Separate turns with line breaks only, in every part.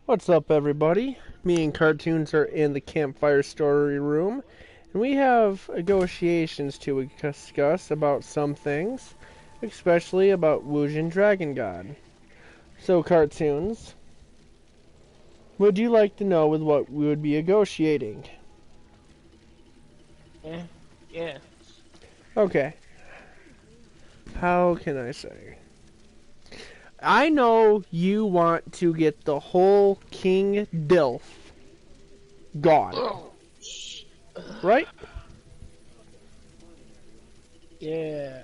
What's up, everybody? Me and Cartoons are in the Campfire story room, and we have negotiations to discuss about some things, especially about Wuxian Dragon God. So, Cartoons, would you like to know with what we would be negotiating?
Yeah.
Okay. How can I say? I know you want to get the whole King Dilf gone, right?
Yeah.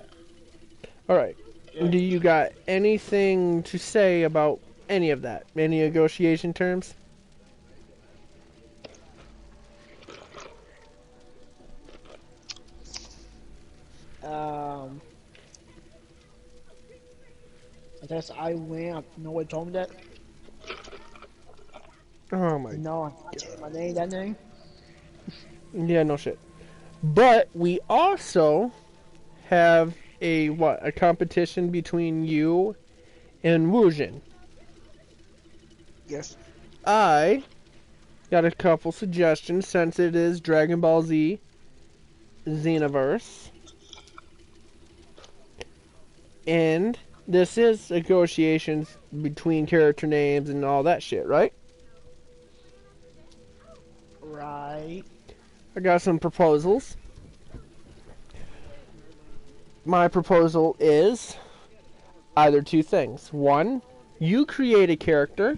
Alright.
Yeah.
Do you got anything to say about any of that? Any negotiation terms?
I guess I win. No one told me that.
Oh my
No, I changed my name. That name.
Yeah, no shit. But we also have a competition between you and Wuxian.
Yes.
I got a couple suggestions since it is Dragon Ball Z Xenoverse. And this is negotiations between character names and all that shit, right?
Right.
I got some proposals. My proposal is either two things. One, you create a character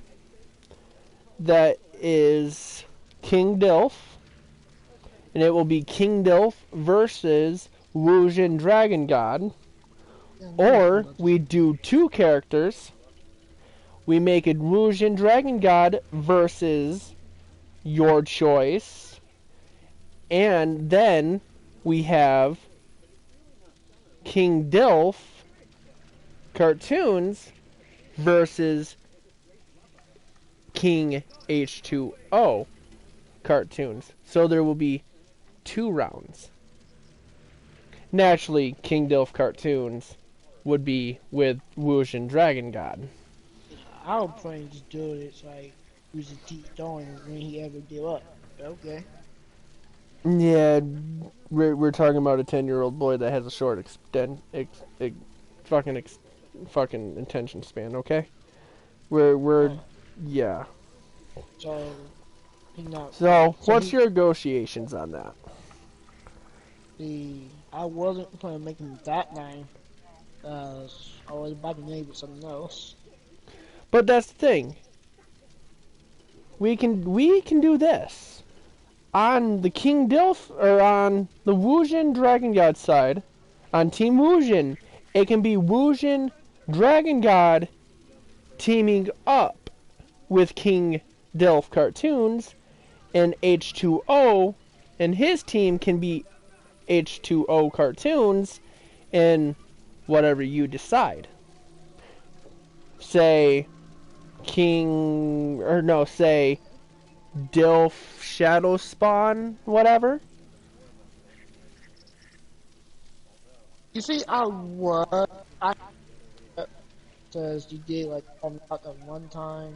that is King Dilf, and it will be King Dilf versus Wuxian Dragon God. Or we do two characters. We make it Wuxian Dragon God versus your choice. And then we have King Dilf cartoons versus King H2O cartoons. So there will be 2 rounds. Naturally, King Dilf cartoons would be with Wuxian Dragon God.
I was planning to do it like he was a deep throwing when he ever give up. Okay.
Yeah, we're talking about a 10-year-old boy that has a short fucking attention span. Okay, we're yeah.
So he not.
So what's your negotiations on that?
I wasn't planning on making that name. I was about to name it something else.
But that's the thing. We can do this. On the King Dilf, or on the Wuxian Dragon God side, on Team Wuxian, it can be Wuxian Dragon God teaming up with King Dilf cartoons, and H2O and his team can be H2O cartoons, and whatever you decide. Say say Dilf Shadow Spawn, whatever.
You see, because you did like out at one time.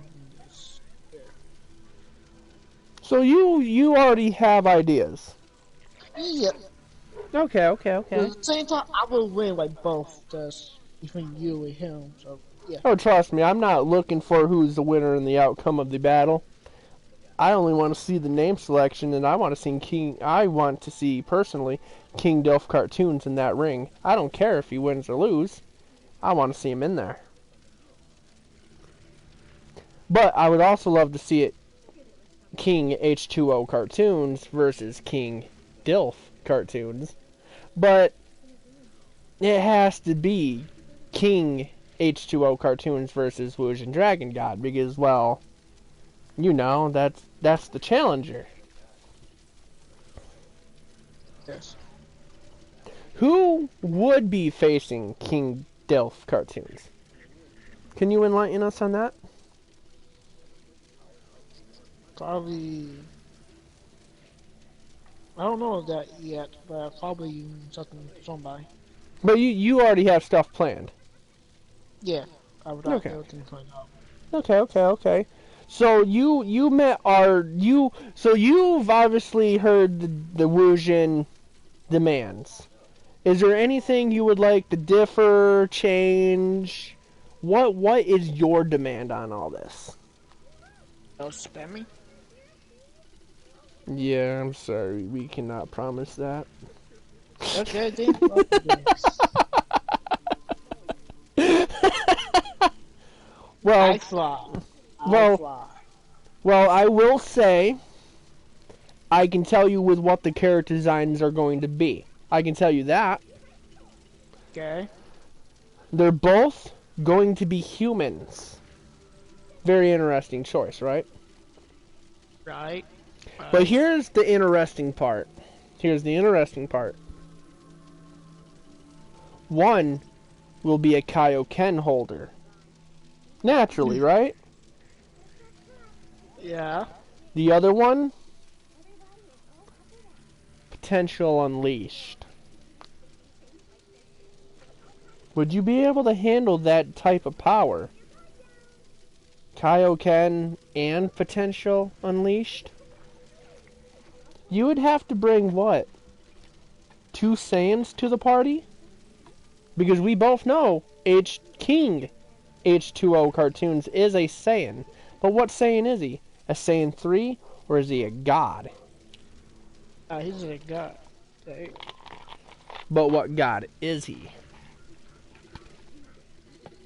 So you already have ideas.
Yeah.
Okay.
But at the same time, I will win like both, just between you and him. So yeah.
Oh, trust me, I'm not looking for who's the winner in the outcome of the battle. I only want to see the name selection, and I want to see personally King Dilf cartoons in that ring. I don't care if he wins or lose. I want to see him in there. But I would also love to see it King H2O cartoons versus King Dilf cartoons. But it has to be King H2O cartoons versus Wuxian Dragon God, because, well, you know, that's the challenger.
Yes.
Who would be facing King Dilf cartoons? Can you enlighten us on that?
Probably. I don't know that yet, but probably somebody.
But you already have stuff planned.
Yeah, I would have everything planned out.
Okay. So you met so you've obviously heard the Wujin demands. Is there anything you would like to differ, change? What is your demand on all this?
No spamming.
Yeah, I'm sorry, we cannot promise that.
Okay, then fuck this.
Well,
I fly. I
well,
fly.
well, I will say, I can tell you with what the character designs are going to be. I can tell you that.
Okay.
They're both going to be humans. Very interesting choice, right?
Right.
But here's the interesting part. Here's the interesting part. One will be a Kaioken holder. Naturally, right?
Yeah.
The other one, potential unleashed. Would you be able to handle that type of power? Kaioken and potential unleashed? You would have to bring what? 2 Saiyans to the party? Because we both know King H2O cartoons is a Saiyan. But what Saiyan is he? A Saiyan 3 or is he a god?
He's a god. Okay.
But what god is he?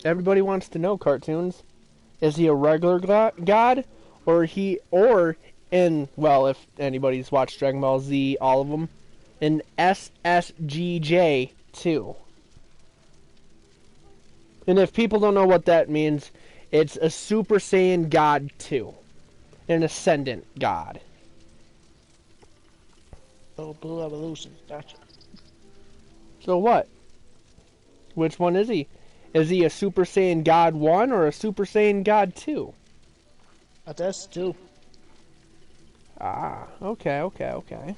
Everybody wants to know, cartoons. Is he a regular god or if anybody's watched Dragon Ball Z, all of them, an SSGJ 2. And if people don't know what that means, it's a Super Saiyan God 2. An Ascendant God.
Oh, Blue Evolution. Gotcha.
So what? Which one is he? Is he a Super Saiyan God 1 or a Super Saiyan God 2?
That's 2.
Ah, okay.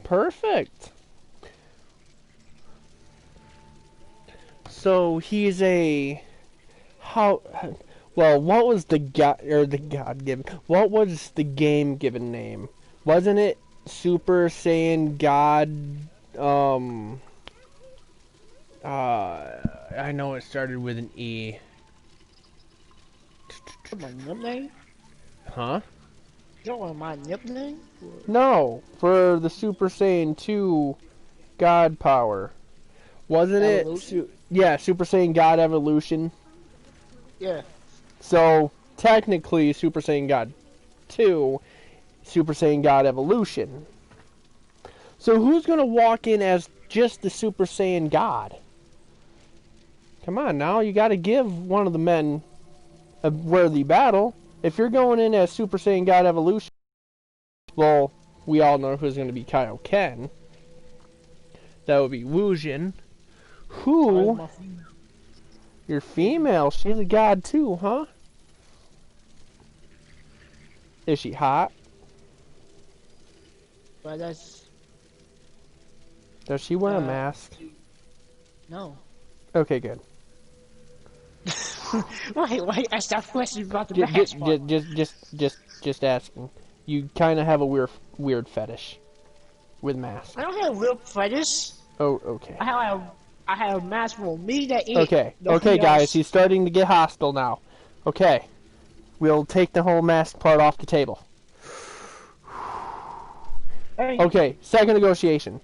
Perfect. So he's a what was the what was the game given name? Wasn't it Super Saiyan God I know it started with an E.
My nickname?
Huh?
You don't want my nickname?
No, for the Super Saiyan 2 God power. Wasn't
Evolution?
it Super Saiyan God Evolution?
Yeah.
So, technically, Super Saiyan God 2, Super Saiyan God Evolution. So who's going to walk in as just the Super Saiyan God? Come on now, you got to give one of the men a worthy battle. If you're going in as Super Saiyan God Evolution, well, we all know who's going to be Kaioken. That would be Wujin. Who? You're female. She's a god too, huh? Is she hot?
But that's...
Does she wear a mask?
No.
Okay, good.
wait, ask that question about the mask part.
Just asking. You kind of have a weird fetish with masks.
I don't have a real fetish.
Oh, okay.
I have a mask for me that eat.
Okay, guys, he's starting to get hostile now. Okay, we'll take the whole mask part off the table.
Hey.
Okay, second negotiation.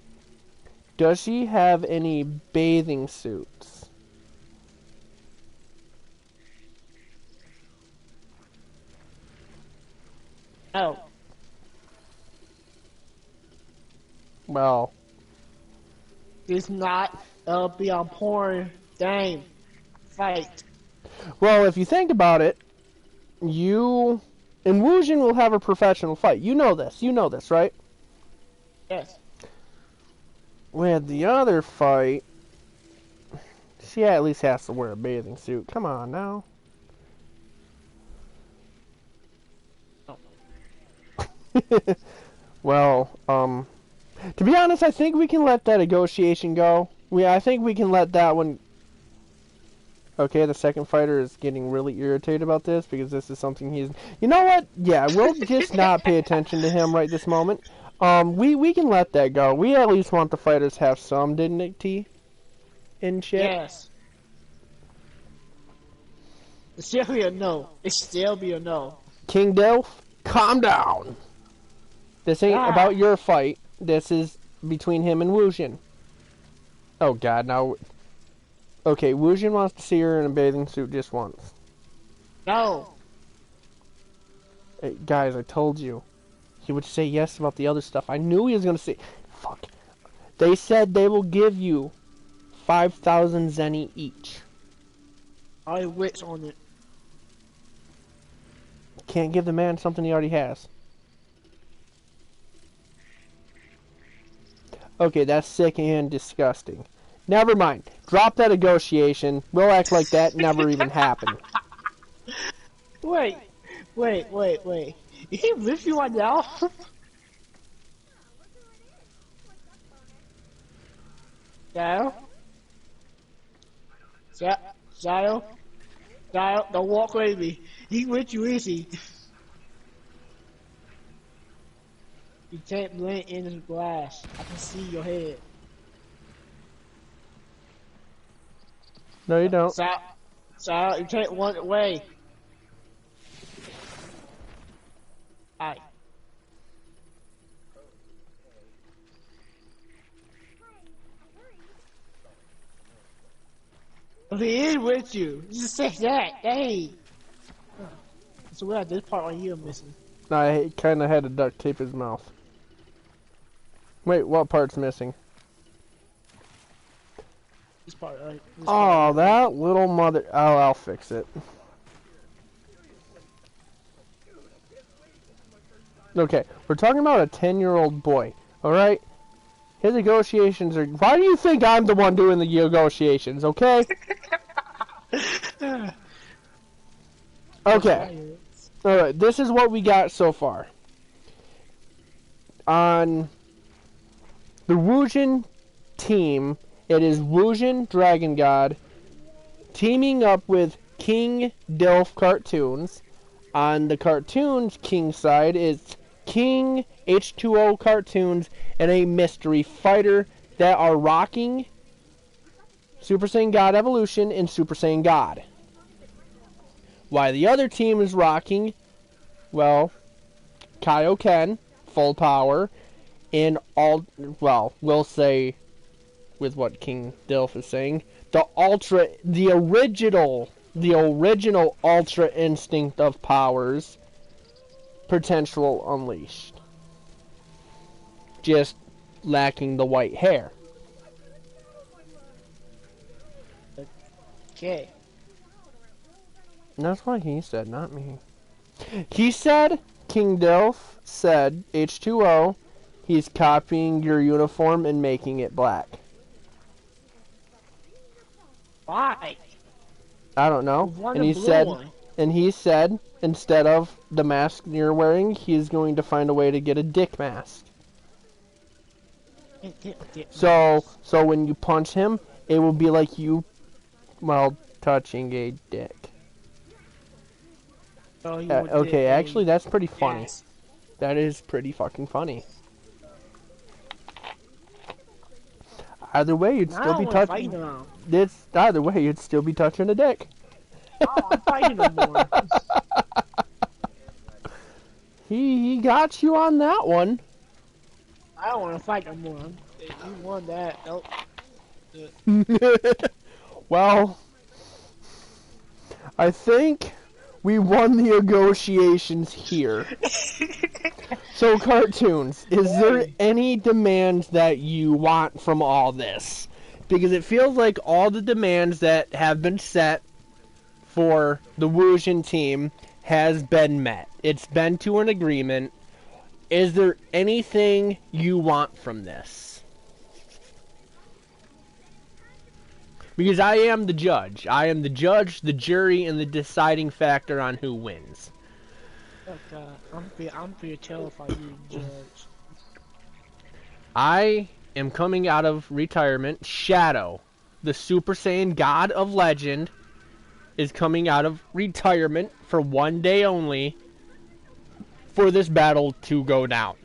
Does she have any bathing suits?
No.
Well,
It's not be on porn game fight.
well, if you think about it, you and Wujin will have a professional fight. You know this, right?
Yes.
With the other fight, she at least has to wear a bathing suit. Come on now. Well, to be honest, I think we can let that negotiation go. I think we can let that one. Okay, the second fighter is getting really irritated about this because this is something he's... You know what? Yeah, we'll just not pay attention to him right this moment. We can let that go. We at least want the fighters to have some dignity and shit.
Yes. It's still be a no. It's still be a no.
King Dilf, calm down. This ain't about your fight. This is between him and Wujin. Oh god, now... Okay, Wujin wants to see her in a bathing suit just once.
No.
Hey, guys, I told you. He would say yes about the other stuff. I knew he was going to say... Fuck. They said they will give you 5,000 zenny each.
I wits on it.
Can't give the man something he already has. Okay, that's sick and disgusting. Never mind. Drop that negotiation. We'll act like that never even happened.
Wait. He ripped you on now? Shadow, don't walk away me. He with you, is he? You can't blend in his glass. I can see your head.
No, you don't.
Shadow, you can't walk away. Alright. He is with you. You just say that. Hey. So what? This part right here missing.
I kind of had to duct tape his mouth. Wait, what part's missing?
This part right. This
Oh,
part right.
that little mother... Oh, I'll fix it. Okay, we're talking about a 10-year-old boy, alright? His negotiations are... Why do you think I'm the one doing the negotiations, okay? Okay. Alright, this is what we got so far. On the Wujin team, it is Wujin Dragon God teaming up with King Dilf Cartoons. On the Cartoons King side is King H2O Cartoons and a mystery fighter that are rocking Super Saiyan God Evolution and Super Saiyan God. While the other team is rocking, well, Kaioken, full power, and all, well, we'll say, with what King Dilf is saying, the original Ultra Instinct of powers, potential unleashed. Just lacking the white hair.
Okay.
And that's what he said, not me. He said, King Dilf said, H2O, he's copying your uniform and making it black.
Why?
I don't know. And he said, instead of the mask you're wearing, he's going to find a way to get a dick mask. So when you punch him, it will be like you, well, touching a dick. Okay, actually, that's pretty funny.
Yes.
That is pretty fucking funny. Either way, you'd still be touching. Either way, you'd still be touching a dick.
Oh, I'm fighting no more.
He got you on that one.
I don't want to fight no more. You won that. Nope.
Well, I think we won the negotiations here. So, Cartoons, is there any demands that you want from all this? Because it feels like all the demands that have been set for the Wujin team has been met. It's been to an agreement. Is there anything you want from this? Because I am the judge. I am the judge, the jury, and the deciding factor on who wins.
Okay, I'm pretty terrified you judge.
I am coming out of retirement. Shadow, the Super Saiyan God of Legend, is coming out of retirement for 1 day only for this battle to go down.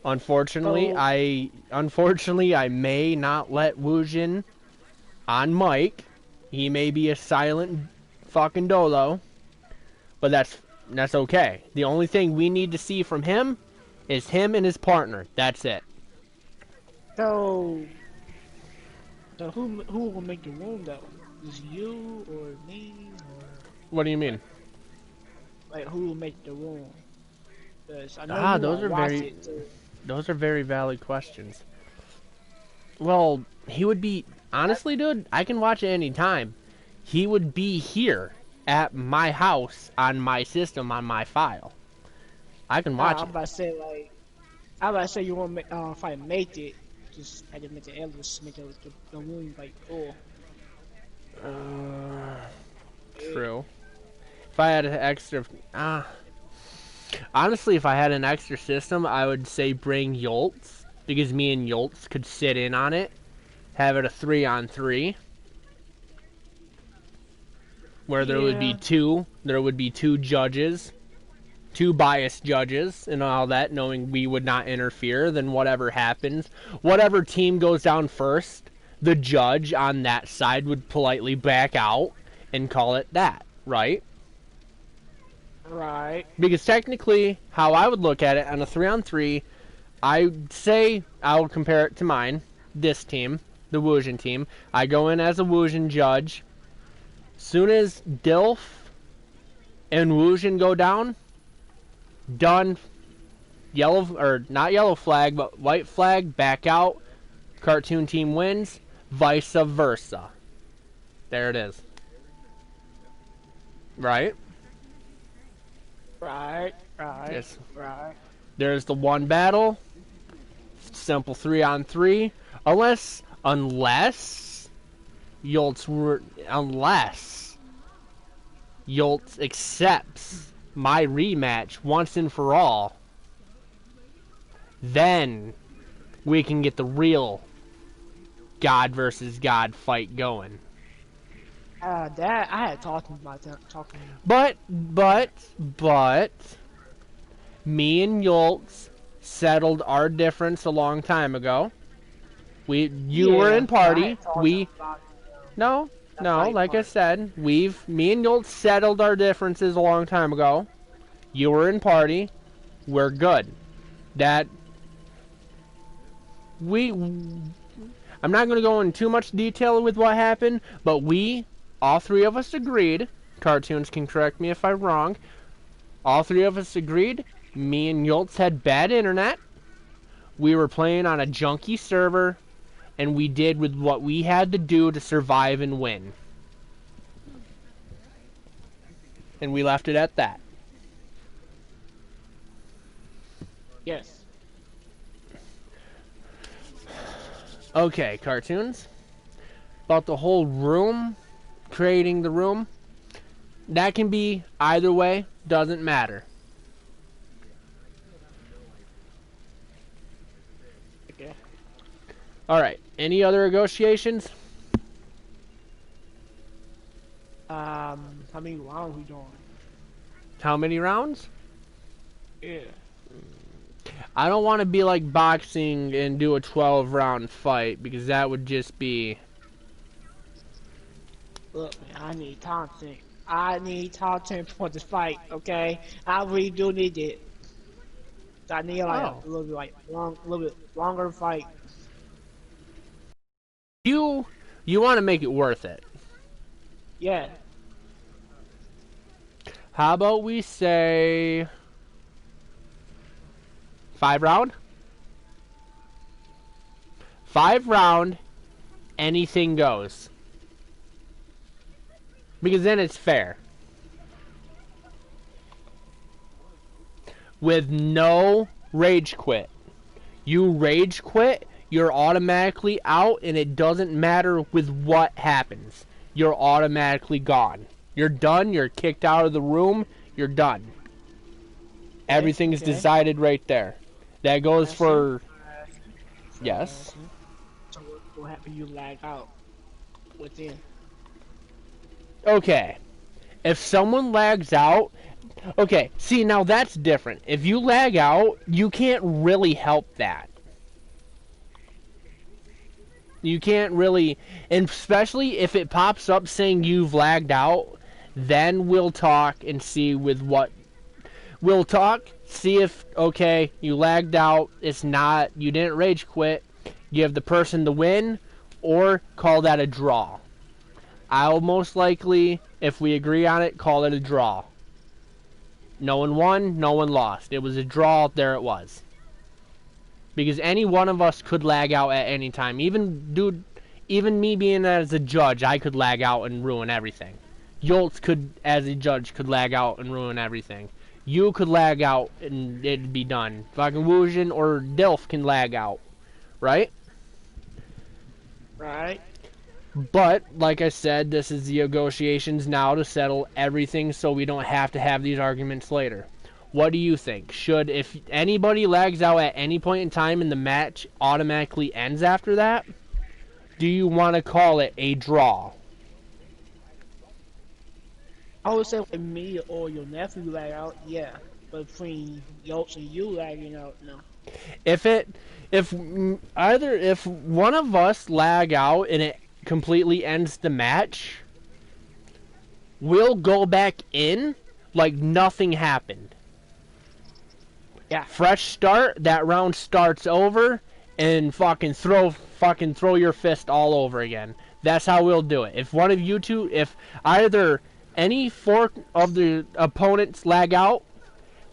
Unfortunately,
So,
I may not let Wujin on mic. He may be a silent fucking dolo, but that's okay. The only thing we need to see from him is him and his partner. That's it.
so, so who will make the room though? Is you or me or
What do you mean?
like who will make the room? Because I know
Ah,
you
those
won't
are
watch
very
it. So.
those are very valid questions. Well, he would be honestly, dude, I can watch it any time. He would be here at my house on my system on my file. I can watch
I'm
it.
about to say like I'm about to say you won't make if I make it, just I just make the endless, make the room like full.
True. If I had an extra, honestly, if I had an extra system, I would say bring Yoltz because me and Yoltz could sit in on it, have it a 3-on-3, where there would be
Yeah.
two judges, two biased judges, and all that, knowing we would not interfere. Then whatever happens, whatever team goes down first, the judge on that side would politely back out and call it that, right?
Right.
Because technically, how I would look at it on a 3-on-3, I'd say I would compare it to mine, this team, the Wujin team. I go in as a Wujin judge. Soon as Dilf and Wujin go down, done. Yellow, or not yellow flag, but white flag, back out. Cartoon team wins. Vice versa. There it is. Right?
Right. Right.
Yes.
Right.
There's the one battle. Simple 3-on-3. Unless Yoltz accepts my rematch once and for all, then we can get the real God versus God fight going.
That I had talked about that. Talking.
But me and Yoltz settled our difference a long time ago. You were in
I
party.
had talked about
No,
the fight
like I
part.
said, me and Yoltz settled our differences a long time ago. You were in party. We're good. I'm not going to go into too much detail with what happened, but all three of us agreed. Cartoons can correct me if I'm wrong. All three of us agreed. Me and Yoltz had bad internet. We were playing on a junky server, and we did with what we had to do to survive and win. And we left it at that.
Yes.
Okay, Cartoons. About the whole room, creating the room. That can be either way, doesn't matter.
Okay.
Alright, any other negotiations?
How many rounds we doing?
How many rounds?
Yeah.
I don't want to be like boxing and do a 12-round fight, because that would just be...
Look, man, I need time to think. I need time to think for this fight, okay? I really do need it. I need like
Oh.
a little bit little bit longer fight.
You want to make it worth it.
Yeah.
How about we say 5-round? 5-round, anything goes. Because then it's fair. With no rage quit. You rage quit, you're automatically out, and it doesn't matter with what happens. You're automatically gone. You're done, you're kicked out of the room, you're done. Everything is decided right there. That goes for... Yes.
So what happen? You lag out within.
okay, if someone lags out, okay, see, now that's different. If you lag out, you can't really help that. You can't really, and especially if it pops up saying you've lagged out, then we'll talk and see with what. We'll talk, see if, okay, you lagged out, it's not, you didn't rage quit, give the person the win, or call that a draw. I'll most likely, if we agree on it, call it a draw. No one won, no one lost. It was a draw, there it was. Because any one of us could lag out at any time. Even me being as a judge, I could lag out and ruin everything. Yoltz could, as a judge, could lag out and ruin everything. You could lag out and it'd be done. Fucking Wujin or Dilf can lag out. Right?
Right.
But, like I said, this is the negotiations now to settle everything so we don't have to have these arguments later. What do you think? Should, if anybody lags out at any point in time and the match automatically ends after that, do you want to call it a draw?
I would say like me or your nephew lag out, yeah. But between Yoltz and you lagging out, no.
If one of us lag out and it completely ends the match, we'll go back in like nothing happened.
Yeah.
Fresh start, that round starts over, and fucking throw your fist all over again. That's how we'll do it. If one of you two, if either any four of the opponents lag out,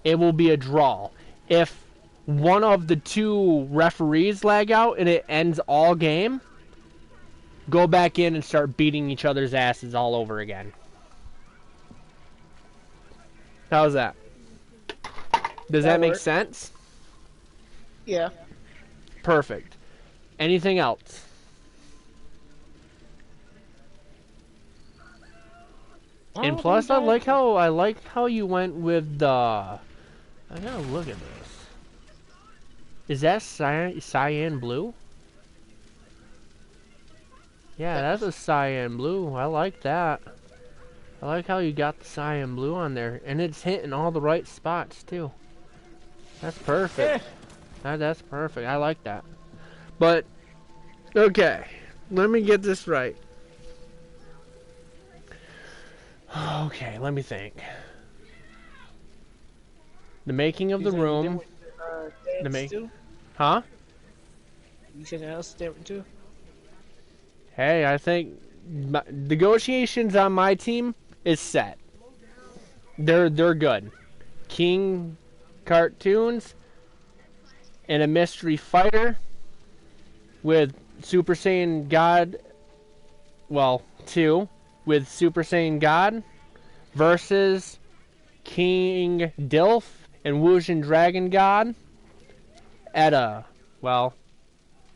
it will be a draw. If one of the two referees lag out and it ends all game, go back in and start beating each other's asses all over again. How's that? Does that make sense?
Yeah.
Perfect. Anything else? And plus, I like how you went with the. I gotta look at this. Is that cyan blue? Yeah, that's a cyan blue. I like that. I like how you got the cyan blue on there, and it's hitting all the right spots too. That's perfect. That's perfect. I like that. But okay, let me get this right. Okay, let me think. The making of the room. The making. Huh?
You said something else different too?
Hey, I think negotiations on my team is set. They're good. King cartoons and a mystery fighter with Super Saiyan God. Well, 2 with Super Saiyan God versus King Dilf and Wujin Dragon God at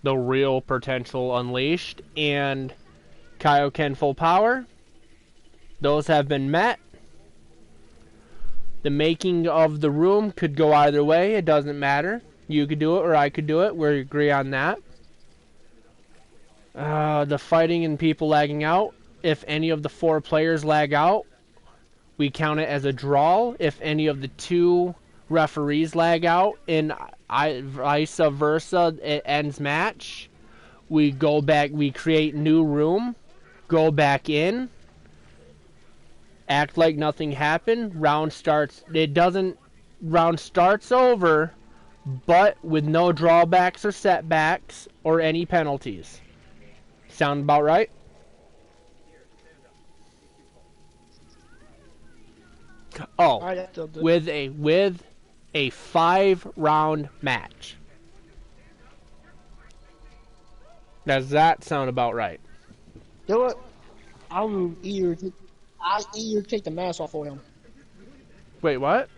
the real potential unleashed and Kaioken full power. Those have been met. The making of the room could go either way. It doesn't matter. You could do it or I could do it. We agree on that. The fighting and people lagging out. If any of the 4 players lag out, we count it as a draw. If any of the 2 referees lag out and vice versa, it ends match, we go back, we create new room, go back in, act like nothing happened, round starts over, but with no drawbacks or setbacks or any penalties. Sound about right? Oh, with a 5-round match. Does that sound about right?
You know what? I'll either take the mask off for him.
Wait, what?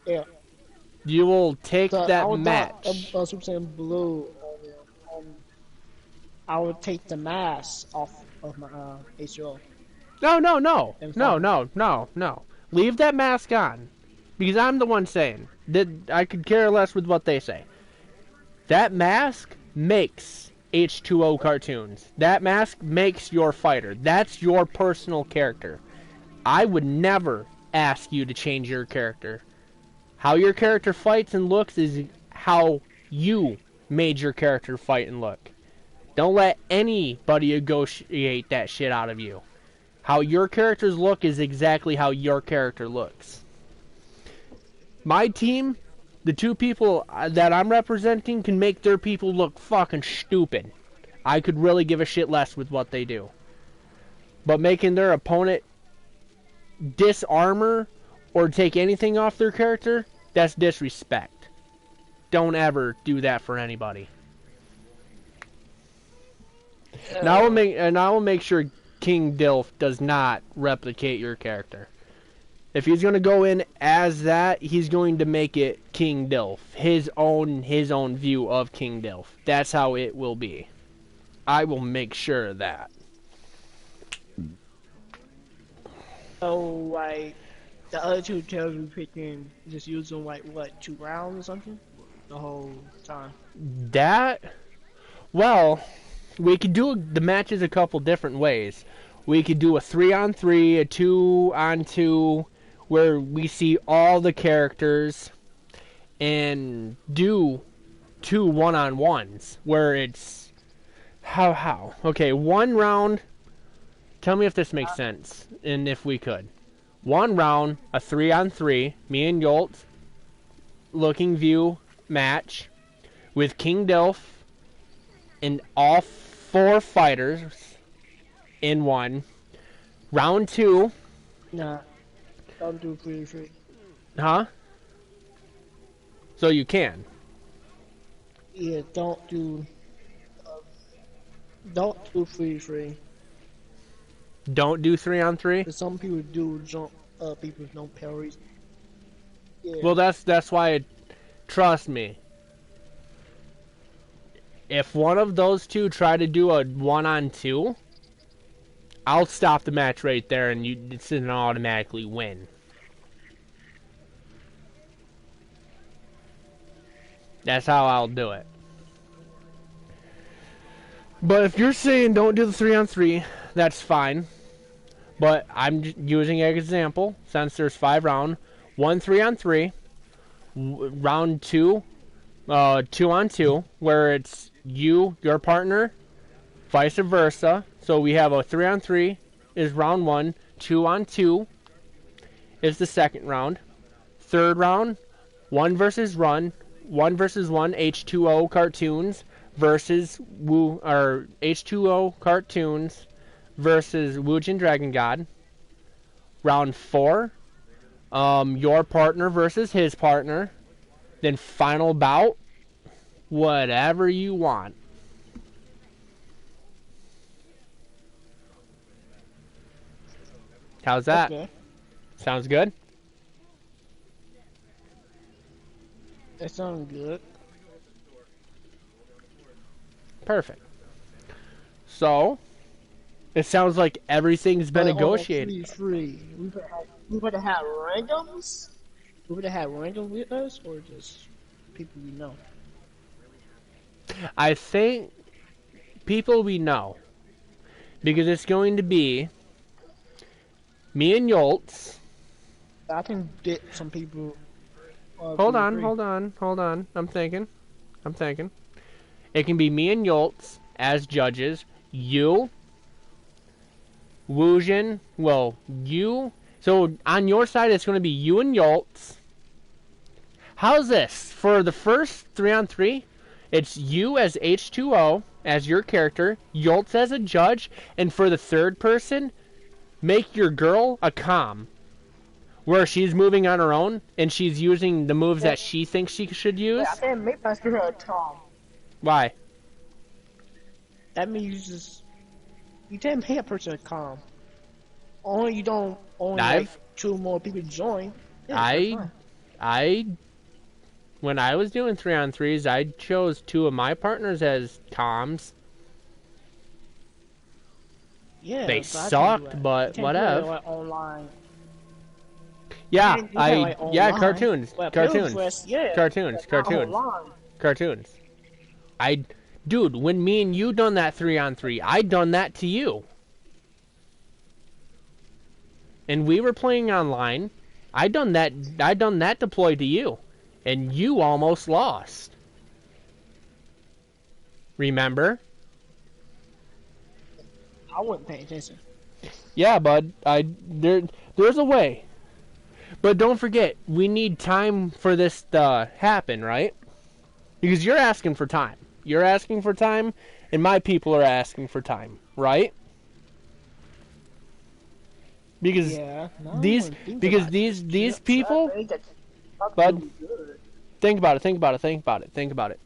Yeah.
You will take that match.
Super Saiyan Blue. I would take the mask off of my H2O.
No. Leave that mask on. Because I'm the one saying that I could care less with what they say. That mask makes H2O cartoons. That mask makes your fighter. That's your personal character. I would never ask you to change your character. How your character fights and looks is how you made your character fight and look. Don't let anybody negotiate that shit out of you. How your characters look is exactly how your character looks. My team, the two people that I'm representing, can make their people look fucking stupid. I could really give a shit less with what they do. But making their opponent disarmor or take anything off their character, that's disrespect. Don't ever do that for anybody. Now I will make sure King Dilf does not replicate your character. If he's going to go in as that, he's going to make it King Dilf. His own view of King Dilf. That's how it will be. I will make sure of that.
So, like, the other two tails we picked in, just use them, like, what, 2 rounds or something? The whole time.
That, well, we could do the matches a couple different ways. We could do a 3-on-3, a 2-on-2, where we see all the characters, and do 2 1-on-1s, where it's, how? Okay, 1 round, tell me if this makes sense, and if we could. 1 round, a 3-on-3, me and Yolt, looking view match, with King Dilf, and all 4 fighters in 1. Round 2.
Nah, don't do free.
Huh? So you can.
Yeah, don't do free.
Don't do 3-on-3?
Cause some people do jump people with no parries. Yeah.
Well, that's why, trust me. If one of those two try to do a 1-on-2, I'll stop the match right there, and it's an automatically win. That's how I'll do it. But if you're saying don't do the 3-on-3, that's fine. But I'm using an example, since there's 5 rounds. 1 3-on-3, round 2, 2-on-2, where it's you, your partner, vice versa. So we have a 3-on-3 is round 1, 2-on-2 is the second round. Third round, 1 versus 1 H2O cartoons versus H2O cartoons versus Woojin Dragon God. Round 4, your partner versus his partner. Then final bout, whatever you want. How's that?
Okay.
Sounds good?
That sounds good.
Perfect. So, it sounds like everything's been negotiated.
Free. We better have randoms? We better have random with us, or just people we know?
I think people we know. Because it's going to be me and Yoltz.
I can get some people.
Hold on. I'm thinking. It can be me and Yoltz as judges. You, Woojin, you. So on your side, it's going to be you and Yoltz. How's this? For the first 3-on-3, it's you as H2O, as your character, Yoltz as a judge, and for the third person, make your girl a comm. Where she's moving on her own, and she's using the moves that she thinks she should use.
I can't make my girl a comm.
Why?
That means you can't pay a person a comm. Only like 2 more people join. Yeah,
when I was doing 3-on-3s, I chose 2 of my partners as comms.
Yeah,
they sucked, but whatever.
Like online.
Yeah, cartoons.
Well,
Cartoons.
Press, yeah,
cartoons.
online.
Cartoons. I Dude, when me and you done that 3-on-3, I done that to you. And we were playing online. I done that deploy to you. And you almost lost. Remember?
I wasn't paying attention.
Yeah, bud. There's a way. But don't forget, we need time for this to happen, right? Because you're asking for time. You're asking for time, and my people are asking for time, right? Because
Yeah, no,
these people, bud, think about it.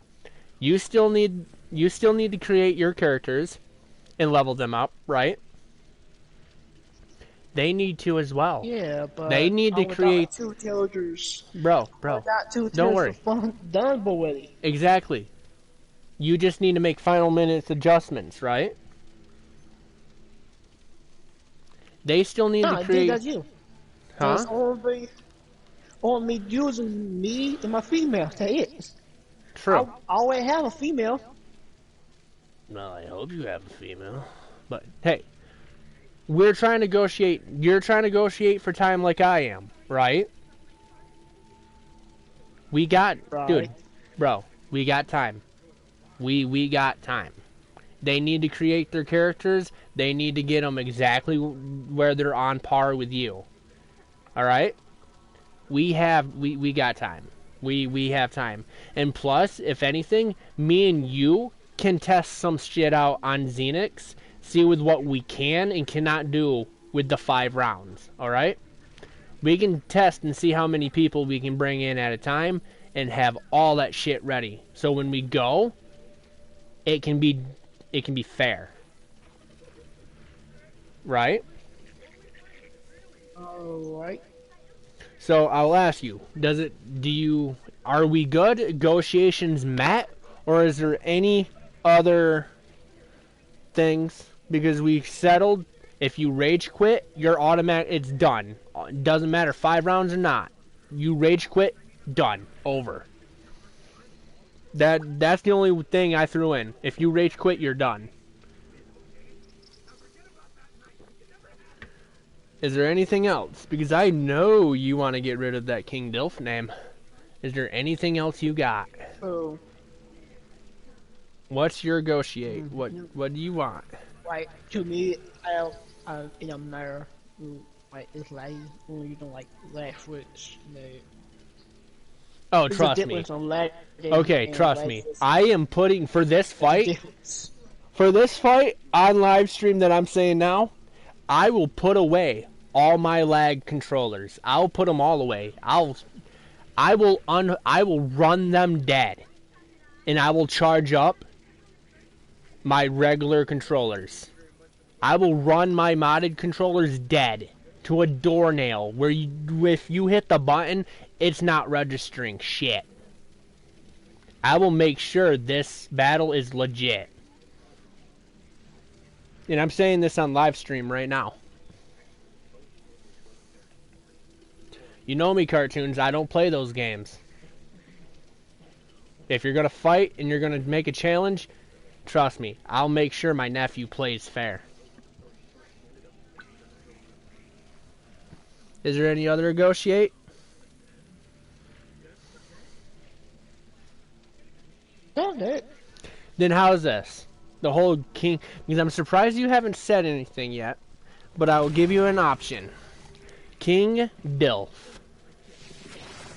You still need to create your characters and level them up, right? They need to as well.
Yeah, but
they need to create
2 characters.
Bro,
Got 2
don't worry.
Done already.
Exactly. You just need to make final minutes adjustments, right? They still need to create.
That's you.
Huh?
It's only using me and my female. That's it.
True.
I always have a female.
Well, I hope you have a female. But hey, we're trying to negotiate. You're trying to negotiate for time like I am, right? We got, dude, bro. We got time. We got time. They need to create their characters. They need to get them exactly where they're on par with you. All right? We got time. We have time. And plus, if anything, me and you can test some shit out on Xenix, see with what we can and cannot do with the 5 rounds. All right? We can test and see how many people we can bring in at a time and have all that shit ready. So when we go, it can be fair. Right?
Alright.
So I'll ask you, are we good? Negotiations met? Or is there any other things? Because we settled, if you rage quit, you're automatic, it's done. It doesn't matter 5 rounds or not. You rage quit, done. Over. That's the only thing I threw in. If you rage quit, you're done. Is there anything else? Because I know you want to get rid of that King Dilf name. Is there anything else you got?
Oh.
What's your negotiate? What do you want?
Like, to me, it don't matter. Like, it's like, you don't like lag switch.
Oh, trust me. Okay, trust me. I am putting, for this fight on live stream that I'm saying now, I will put away all my lag controllers. I'll put them all away. I will run them dead, and I will charge up my regular controllers. I will run my modded controllers dead to a doornail where if you hit the button, it's not registering shit. I will make sure this battle is legit. And I'm saying this on live stream right now. You know me, cartoons. I don't play those games. If you're going to fight and you're going to make a challenge, trust me, I'll make sure my nephew plays fair. Is there any other negotiate? Then how's this? The whole king... Because I'm surprised you haven't said anything yet. But I will give you an option. King Dilf.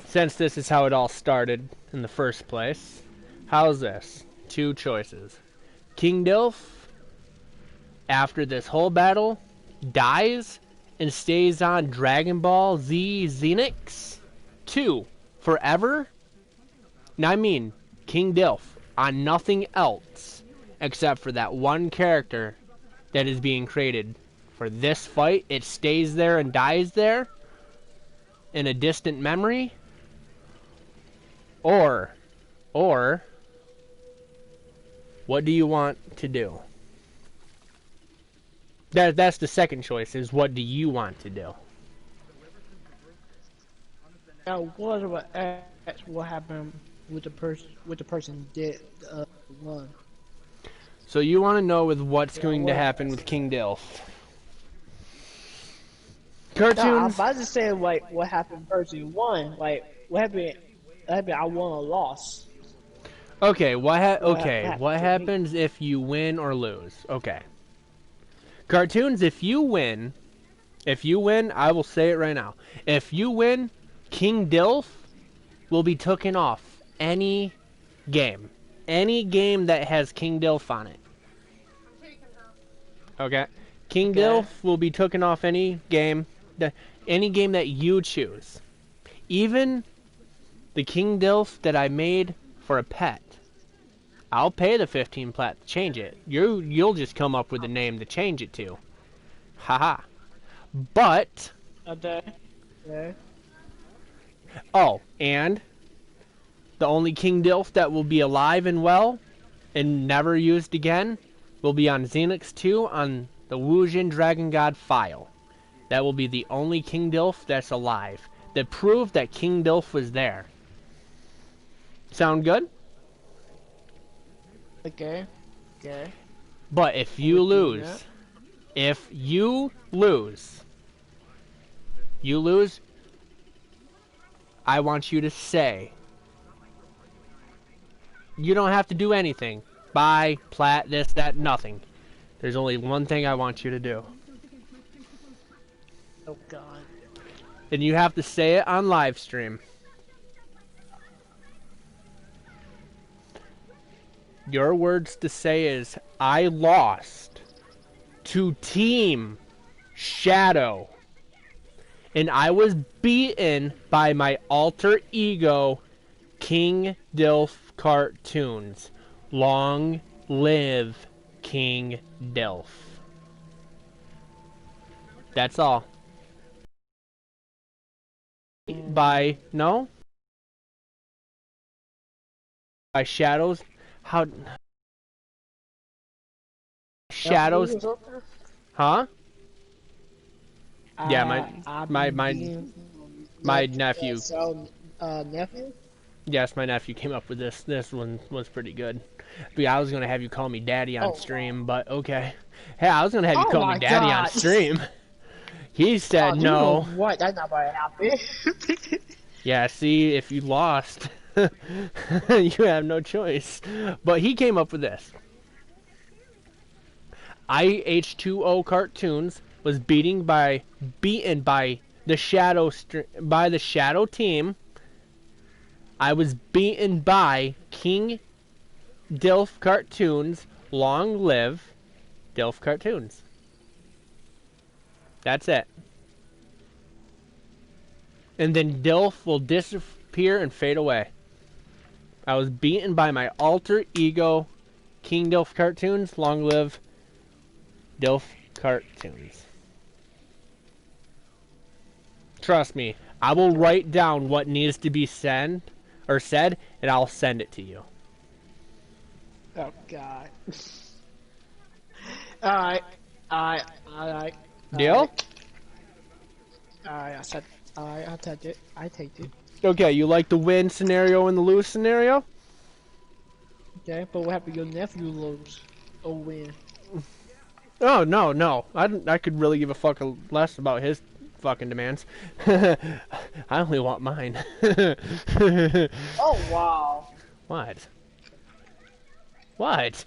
Since this is how it all started in the first place. How's this? 2 choices. King Dilf, after this whole battle, dies and stays on Dragon Ball Z Xenix 2 forever. Now I mean, King Dilf on nothing else except for that one character that is being created for this fight. It stays there and dies there in a distant memory. Or what do you want to do? That's the second choice, is what do you want to do?
Now, what happened with the person did one?
So you want to know with what's going to
what?
happen with King Dilf.
No, I'm
Cartoons.
about to say like what happened person one. Like what happened? I won or lost.
Okay, what
happened to me?
happens if you win or lose? Okay. Cartoons, if you win, I will say it right now. If you win, King Dilf will be taken off any game. Any game that has King Dilf on it. Okay? King Dilf will be taken off any game that you choose. Even the King Dilf that I made for a pet. I'll pay the 15 plat to change it. You'll just come up with a name to change it to. Haha. But
Okay.
oh, and the only King Dilf that will be alive and well and never used again will be on Xenix 2 on the Wujin Dragon God file. That will be the only King Dilf that's alive. That proved that King Dilf was there. Sound good?
Okay.
But if you lose, I want you to say, you don't have to do anything. Buy, plat, this, that, nothing. There's only one thing I want you to do.
Oh God.
And you have to say it on live stream. Your words to say is, I lost to Team Shadow. And I was beaten by my alter ego, King Dilf Cartoons. Long live King Dilf. That's all. By Shadows. How? Shadows? Huh? Yeah, my nephew.
Nephew?
Yes, my nephew came up with this. This one was pretty good. But yeah, I was gonna have you call me Daddy on stream, but okay. Hey, I was gonna have you call me Daddy on stream. He said no.
You know what? That's not gonna happen.
Yeah, see, if you lost, you have no choice. But he came up with this. H2O Cartoons was beaten by the Shadow team. I was beaten by King Dilf Cartoons. Long live Dilf Cartoons. That's it. And then Dilf will disappear and fade away. I was beaten by my alter ego, King Dilf Cartoons. Long live Dilf Cartoons. Trust me, I will write down what needs to be said, and I'll send it to you.
Oh God. Alright.
Deal?
Alright, I said, alright, I'll take it. I take it.
Okay, you like the win scenario and the lose scenario?
Okay, but what happened if your nephew lose or win?
Oh, no. I could really give a fuck less about his fucking demands. I only want mine.
Oh, wow.
What?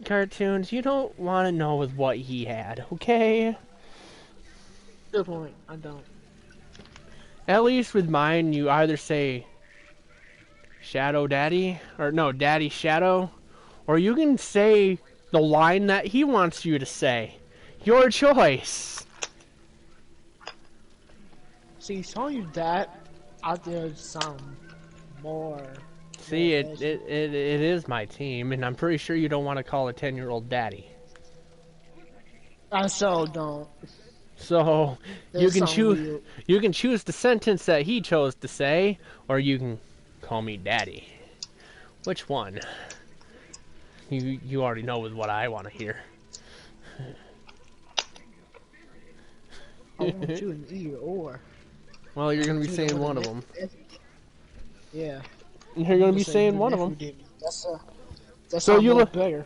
Cartoons, you don't want to know with what he had, okay?
Good point, I don't.
At least with mine, you either say Shadow Daddy, or no, Daddy Shadow, or you can say the line that he wants you to say. Your choice.
See, telling you that out there sound more.
See, it is my team, and I'm pretty sure you don't want to call a 10-year-old daddy.
I so don't.
So you can choose the sentence that he chose to say, or you can call me daddy. Which one? You already know with what I want to hear.
I want you in either or.
Well, you're gonna be saying one of them.
Yeah.
You're gonna be saying one of them.
Yes, sir. That
So
sounds
you
more
look.
better.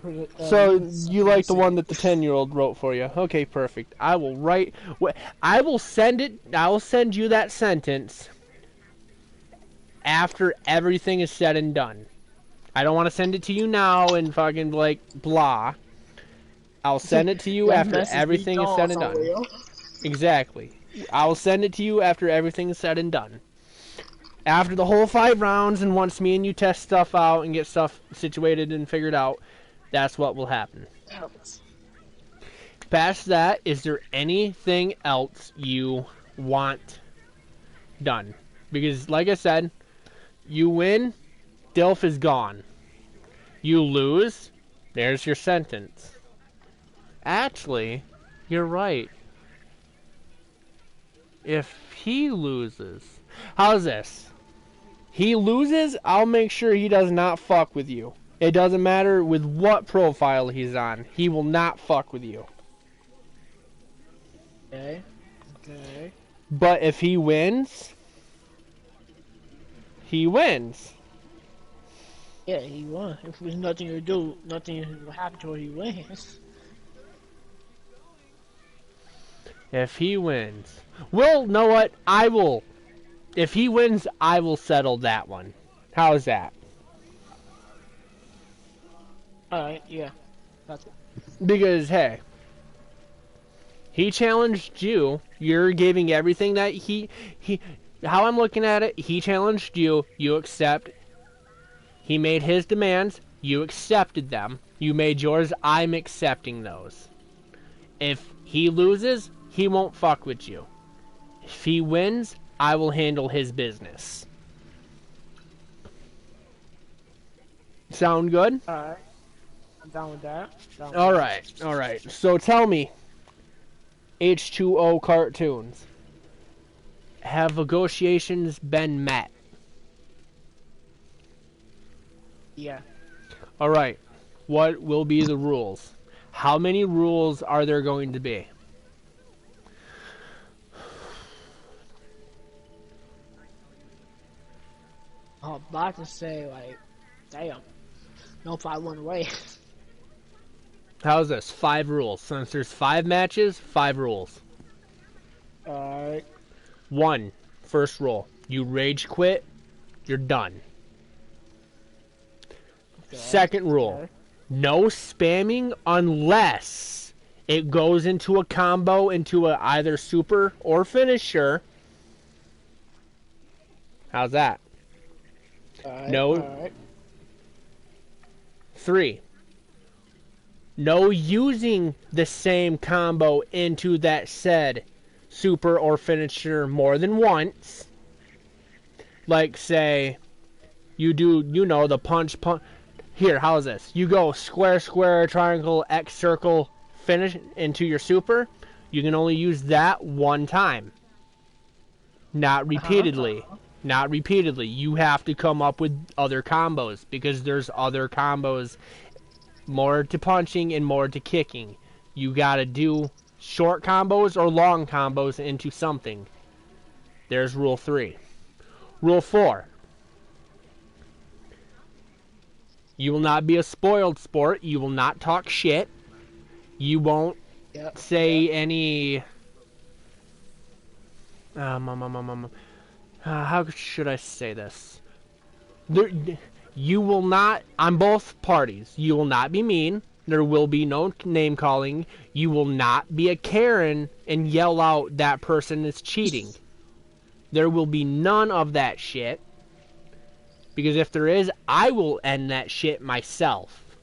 So you like the one that the 10-year-old wrote for you? Okay, perfect. I will write. I will send it. I will send you that sentence after everything is said and done. I don't want to send it to you now and fucking like blah. I'll send it to you
That
after
message be
everything is
gone
said and done.
somewhere.
Exactly. I will send it to you after everything is said and done. After the whole 5 rounds, and once me and you test stuff out and get stuff situated and figured out, that's what will happen. Past that, is there anything else you want done? Because, like I said, you win, Dilf is gone. You lose, there's your sentence. Actually, you're right. If he loses... How's this? He loses, I'll make sure he does not fuck with you. It doesn't matter with what profile he's on. He will not fuck with you.
Okay. Okay.
But if he wins, he wins.
Yeah, he won. If there's nothing to do, nothing will happen till he wins.
If he wins. Well, know what? I will. If he wins, I will settle that one. How's that?
Alright, yeah. That's it.
Because, hey, he challenged you. You're giving everything that he... How I'm looking at it, he challenged you. You accept. He made his demands. You accepted them. You made yours. I'm accepting those. If he loses, he won't fuck with you. If he wins, I will handle his business. Sound good?
Alright. I'm down with that.
Alright. So tell me, H2O cartoons, have negotiations been met?
Yeah.
Alright. What will be the rules? How many rules are there going to be?
I'm about to say, like, damn. No, if I went away.
How's this? 5 rules. Since there's 5 matches, 5 rules.
Alright.
1. First rule. You rage quit, you're done.
Okay.
Second rule.
Okay.
No spamming unless it goes into a combo into a either super or finisher. How's that?
Alright.
No.
Alright.
3. No using the same combo into that said super or finisher more than once. Like, say, you do, the punch. Here, how's this? You go square, square, triangle, X, circle, finish into your super. You can only use that one time. Not repeatedly. Not repeatedly. You have to come up with other combos, because there's other combos. More to punching and more to kicking. You gotta do short combos or long combos into something. There's rule 3. Rule 4. You will not be a spoiled sport. You will not talk shit. You won't say any... how should I say this? You will not, on both parties, you will not be mean. There will be no name calling. You will not be a Karen and yell out that person is cheating. There will be none of that shit. Because if there is, I will end that shit myself.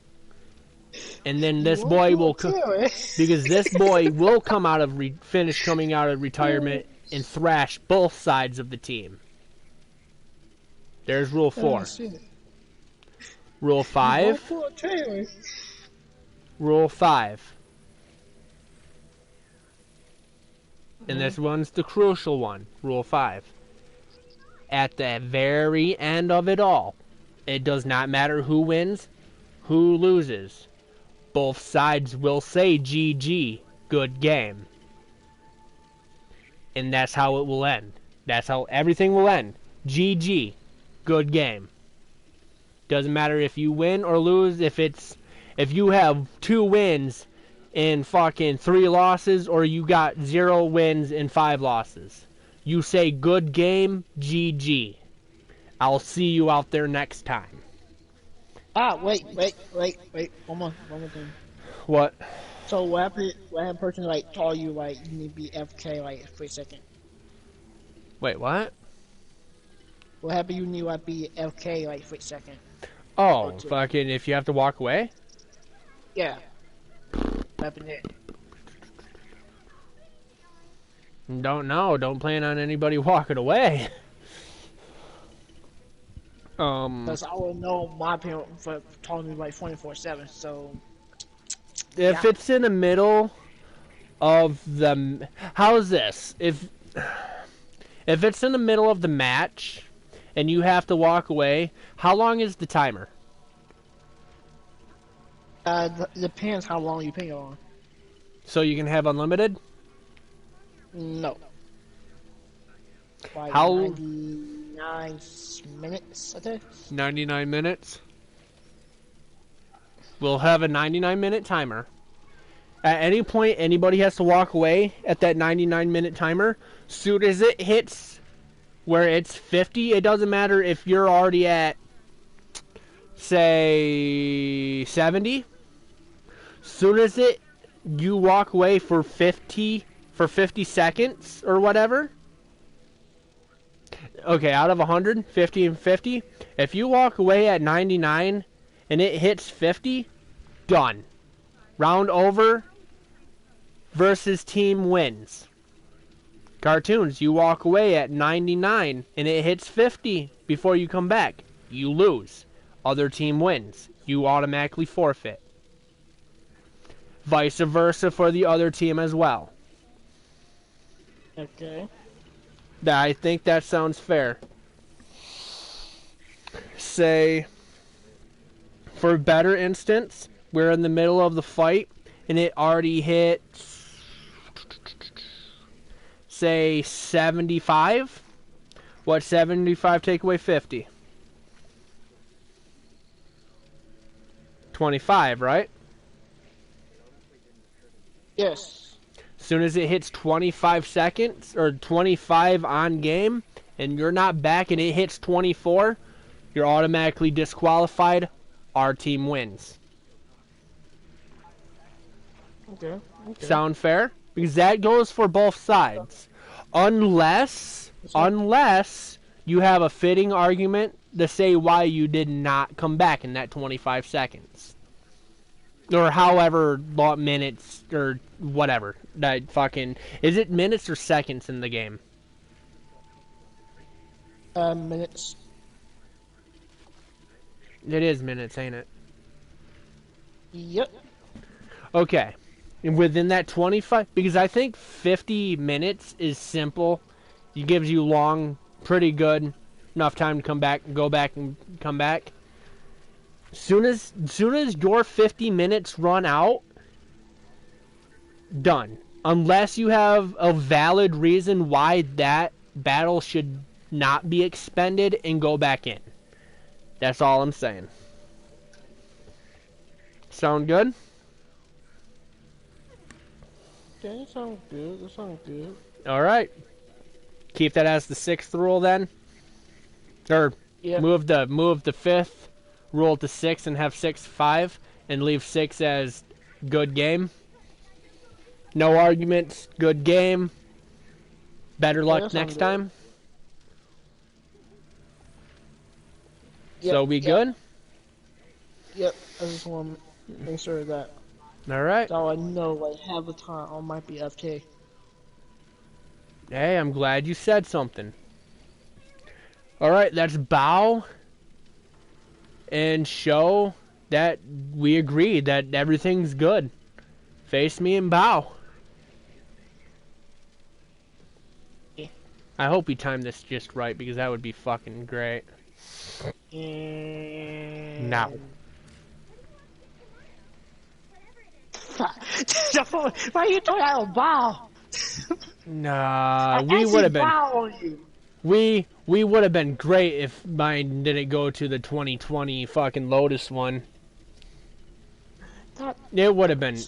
And then this boy will... because this boy will come out of... finish coming out of retirement and thrash both sides of the team. There's rule 4. Rule 5. Rule 5. And this one's the crucial one. Rule 5. At the very end of it all, it does not matter who wins, who loses. Both sides will say GG, good game. And that's how it will end. That's how everything will end. GG, good game. Doesn't matter if you win or lose. If you have 2 wins and fucking 3 losses, or you got 0 wins and 5 losses. You say good game, GG. I'll see you out there next time.
Wait. One more thing.
What?
So what happened? What happened? Person like told you like you need to be FK like for a second.
Wait, what?
What happened? You need to be FK like for a second.
Oh, fucking! If you have to walk away.
Yeah. What happened there?
Don't know. Don't plan on anybody walking away.
Because I would know my parent for telling me like 24/7. So.
If it's in the middle of the, how's this? If it's in the middle of the match, and you have to walk away, how long is the timer?
Depends how long you ping on.
So you can have unlimited?
No. Like
How?
99 minutes, I think.
99 minutes. We'll have a 99-minute timer. At any point, anybody has to walk away at that 99-minute timer. Soon as it hits where it's 50, it doesn't matter if you're already at, say, 70. Soon as you walk away for 50 seconds or whatever. Okay, out of 100, 50 and 50. If you walk away at 99 and it hits 50, done. Round over versus team wins. Cartoons, you walk away at 99 and it hits 50 before you come back. You lose. Other team wins. You automatically forfeit. Vice versa for the other team as well.
Okay.
I think that sounds fair. Say, for a better instance, we're in the middle of the fight and it already hit, say, 75. What 75 take away 50? 25, right?
Yes.
As soon as it hits 25 seconds, or 25 on game, and you're not back and it hits 24, you're automatically disqualified. Our team wins.
Okay.
Sound fair? Because that goes for both sides. Unless you have a fitting argument to say why you did not come back in that 25 seconds. Or however long minutes or whatever. That fucking, is it minutes or seconds in the game?
Minutes.
It is minutes, ain't it?
Yep.
Okay. And within that 25, because I think 50 minutes is simple. It gives you pretty good enough time to come back and go back and come back. Soon as your 50 minutes run out, done. Unless you have a valid reason why that battle should not be expended and go back in. That's all I'm saying. Sound good?
Yeah, that sounds good. That sounds good.
All right. Keep that as the 6th rule then. Or
yeah.
move the 5th rule to 6 and have 6-5 and leave 6 as good game. No arguments. Good game. Better luck next time.
Yep,
So we good?
Yep. I just want to make sure of that.
All right.
So I know, like, half the time I might be FK.
Hey, I'm glad you said something. All right, that's bow and show that we agree that everything's good. Face me and bow.
Yeah.
I hope we time this just right because that would be fucking great.
And...
Now.
Why are you talking about bow?
Nah, we would have been.
Bow on you.
We would have been great if mine didn't go to the 2020 fucking Lotus one. It would have been.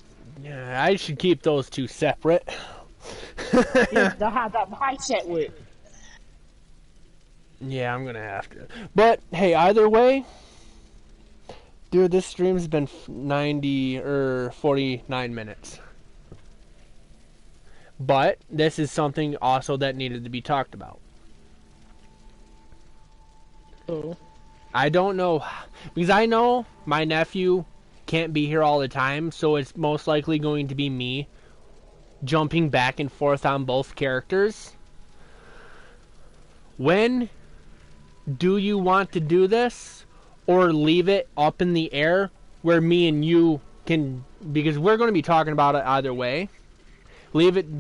Yeah, I should keep those two separate.
They'll have that mindset with.
Yeah, I'm gonna have to. But hey, either way, dude, this stream's been 90 or 49 minutes. But this is something also that needed to be talked about.
Oh.
I don't know, because I know my nephew can't be here all the time, so it's most likely going to be me jumping back and forth on both characters. When do you want to do this, or leave it up in the air where me and you can, because we're going to be talking about it either way.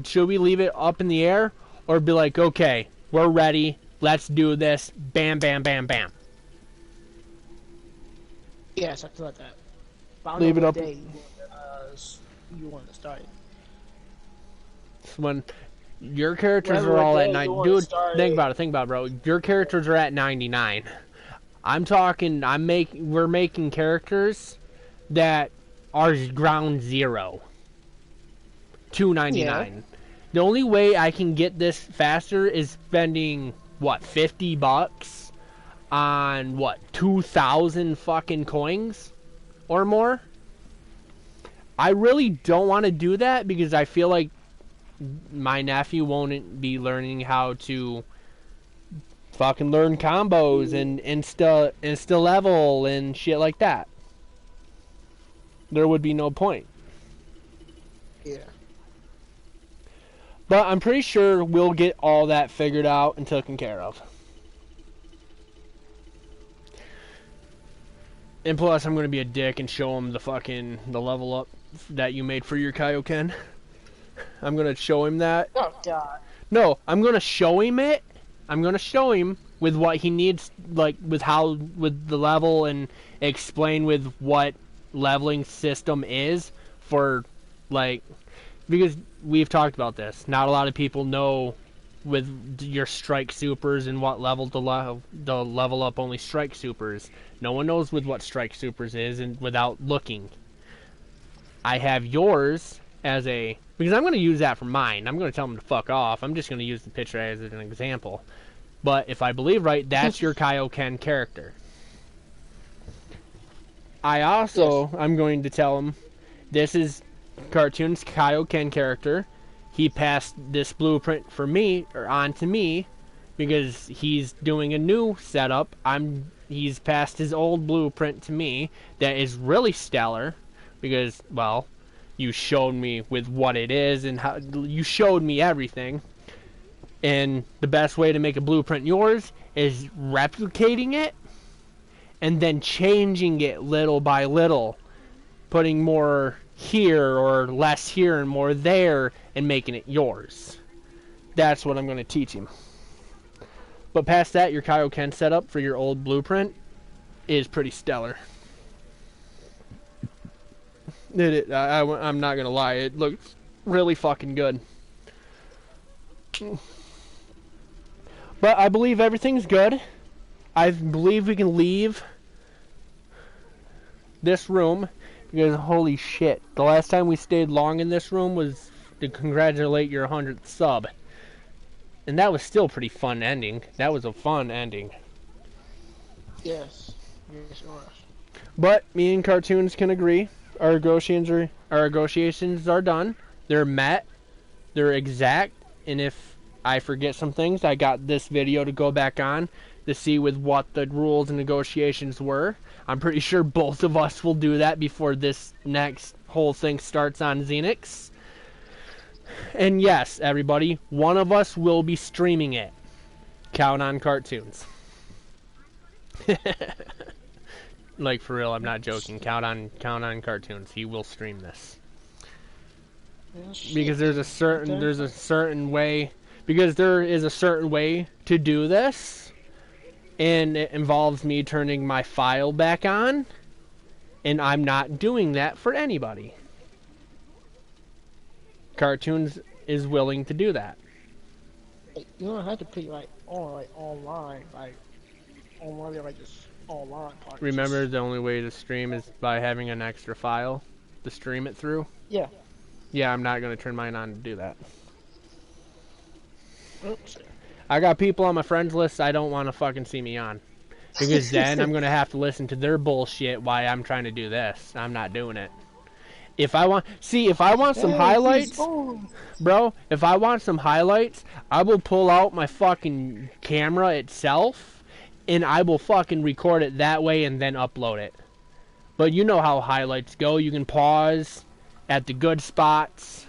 Should we leave it up in the air, or be like, okay, we're ready, let's do this, bam, bam, bam, bam.
Yeah, something like that.
Leave it up.
Day, you want to start it.
When your characters are all at 90, dude, think about it, bro. Your characters are at 99. I'm talking, we're making characters that are ground zero. 299. Yeah. The only way I can get this faster is spending what, $50 on what, 2,000 fucking coins or more. I really don't want to do that because I feel like my nephew won't be learning how to fucking learn combos and insta level and shit like that. There would be no point.
Yeah.
But I'm pretty sure we'll get all that figured out and taken care of. And plus, I'm going to be a dick and show him the level up that you made for your Kaioken. I'm going to show him that.
Oh, God.
No, I'm going to show him it. I'm going to show him with what he needs, like, with the level, and explain with what leveling system is for, like, because we've talked about this. Not a lot of people know with your strike supers and what level the level up only strike supers. No one knows with what strike supers is and without looking. I have yours as a, because I'm going to use that for mine. I'm going to tell them to fuck off. I'm just going to use the picture as an example. But if I believe right, that's your Kaioken character. I also, yes. I'm going to tell him, this is Cartoon's Kaioken character. He passed this blueprint for me, or on to me, because he's doing a new setup. He's passed his old blueprint to me that is really stellar, because, well, you showed me with what it is and how you showed me everything. And the best way to make a blueprint yours is replicating it and then changing it little by little, putting more here or less here and more there and making it yours. That's what I'm going to teach him. But past that, your Kaioken setup for your old blueprint is pretty stellar. I'm not going to lie, it looks really fucking good. But I believe everything's good. I believe we can leave this room, because holy shit, the last time we stayed long in this room was to congratulate your 100th sub. And that was still pretty fun ending. That was a fun ending.
Yes. Yes, it was.
But me and Cartoons can agree. Our negotiations are done. They're met. They're exact. And if I forget some things, I got this video to go back on to see with what the rules and negotiations were. I'm pretty sure both of us will do that before this next whole thing starts on Xenix. And yes, everybody, one of us will be streaming it. Count on Cartoons. Like, for real, I'm not joking. Count on Cartoons. He will stream this. Because there is a certain way to do this, and it involves me turning my file back on, and I'm not doing that for anybody. Cartoons is willing to do that.
You don't have to play like online, like online, like just online part.
Remember, the only way to stream is by having an extra file to stream it through?
Yeah.
Yeah, I'm not going to turn mine on to do that.
Oops.
I got people on my friends list I don't want to fucking see me on. Because then I'm going to have to listen to their bullshit while I'm trying to do this. I'm not doing it. If I want some highlights, bro, if I want some highlights, I will pull out my fucking camera itself and I will fucking record it that way and then upload it. But you know how highlights go. You can pause at the good spots,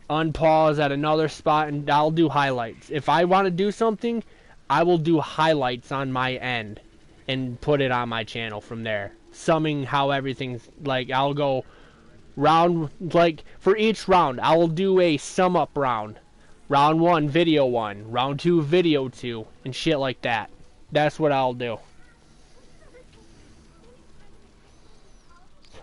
unpause at another spot, and I'll do highlights. If I want to do something, I will do highlights on my end and put it on my channel from there. Summing how everything's, like, I'll go round, like, for each round, I will do a sum up round. Round 1, video 1. Round 2, video 2. And shit like that. That's what I'll do.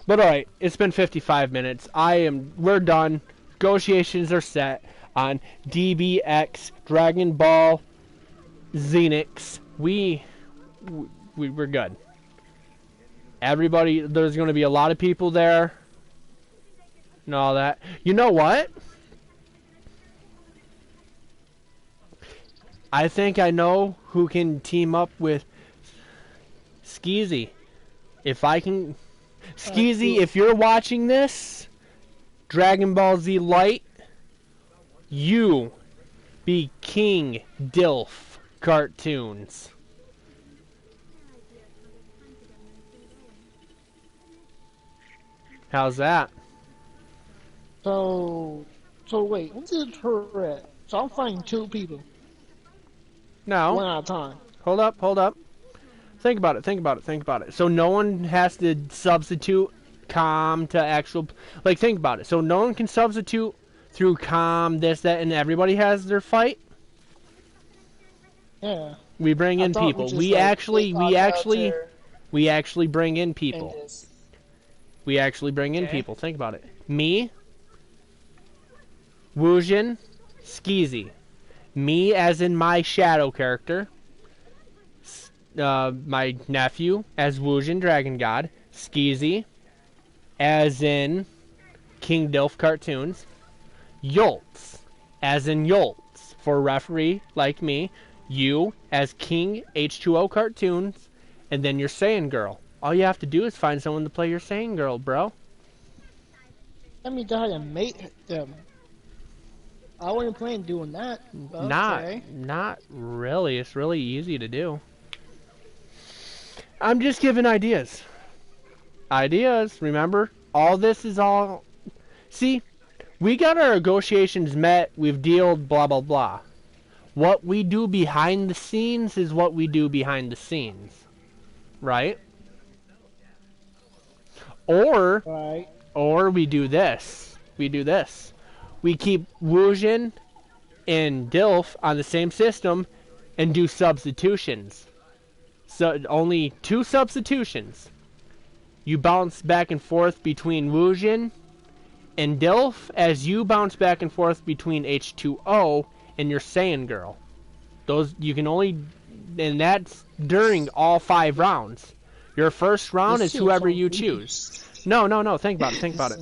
But alright, it's been 55 minutes. We're done. Negotiations are set on DBX, Dragon Ball, Xenix. We're good. Everybody, there's going to be a lot of people there. And all that. You know what? I think I know who can team up with Skeezy. If I can... Skeezy, if you're watching this, Dragon Ball Z Light, you be King Dilf Cartoons. How's that?
So wait, what's the correct? So I'm fighting 2 people.
No.
One at a time.
Hold up. Think about it. So no one has to substitute comm to actual... Like, think about it. So no one can substitute through comm, this, that, and everybody has their fight?
Yeah.
We bring in people. We actually bring in people. We actually bring in people. Think about it. Me, Woojin, Skeezy. Me as in my shadow character. My nephew as Woojin Dragon God. Skeezy as in King Dilf Cartoons. Yoltz as in Yoltz for referee like me. You as King H2O Cartoons. And then your Saiyan Girl. All you have to do is find someone to play your Saiyan Girl, bro.
Let me try to make them. I wasn't planning doing that. Okay.
Not really. It's really easy to do. I'm just giving ideas. Ideas, remember? All this is all... See, we got our negotiations met, we've dealed, blah, blah, blah. What we do behind the scenes is what we do behind the scenes. Right? Or we do this. We keep Woojin and Dilf on the same system and do substitutions. So only 2 substitutions. You bounce back and forth between Woojin and Dilf as you bounce back and forth between H2O and your Saiyan Girl. Those you can only, and that's during all 5 rounds. Your first round is whoever you choose. No. Think about it. Think about it.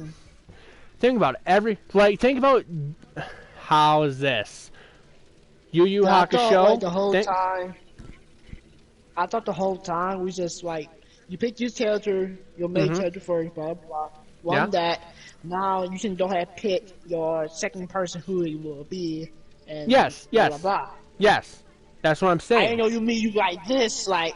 Think about how is this? Yu Yu Hakusho.
I thought the whole time we just like you pick your character, your main character first, blah blah. That now you can go ahead and pick your second person who it will be. And blah, blah, blah.
Yes. That's what I'm saying.
I didn't know you mean you like this, like.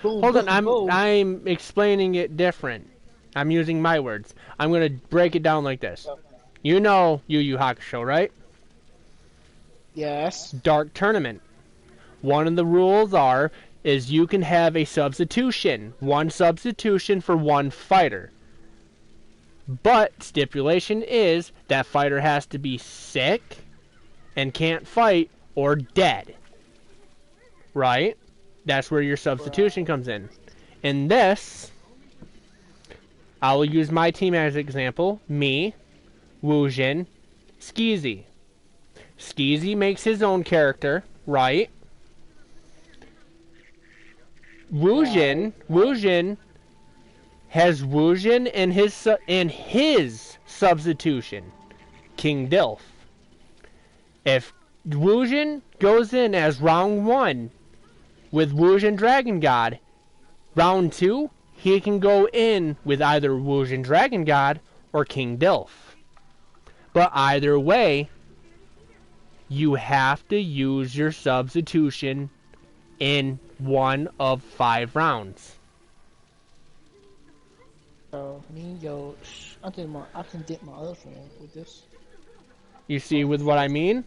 Boom,
Hold on,
boom.
I'm explaining it different. I'm using my words. I'm gonna break it down like this.
Okay.
You know Yu Yu Hakusho, right?
Yes.
Dark Tournament. One of the rules is you can have a substitution. 1 substitution for 1 fighter. But stipulation is that fighter has to be sick and can't fight or dead. Right? That's where your substitution comes in. In this, I will use my team as an example. Me, Woojin, Skeezy. Skeezy makes his own character, right? Woojin has Woojin and his substitution, King Dilf. If Woojin goes in as round 1 with Woojin Dragon God, round 2 he can go in with either Woojin Dragon God or King Dilf. But either way, you have to use your substitution in 1 of 5 rounds.
I can dip my other friend with this.
You see with what I mean?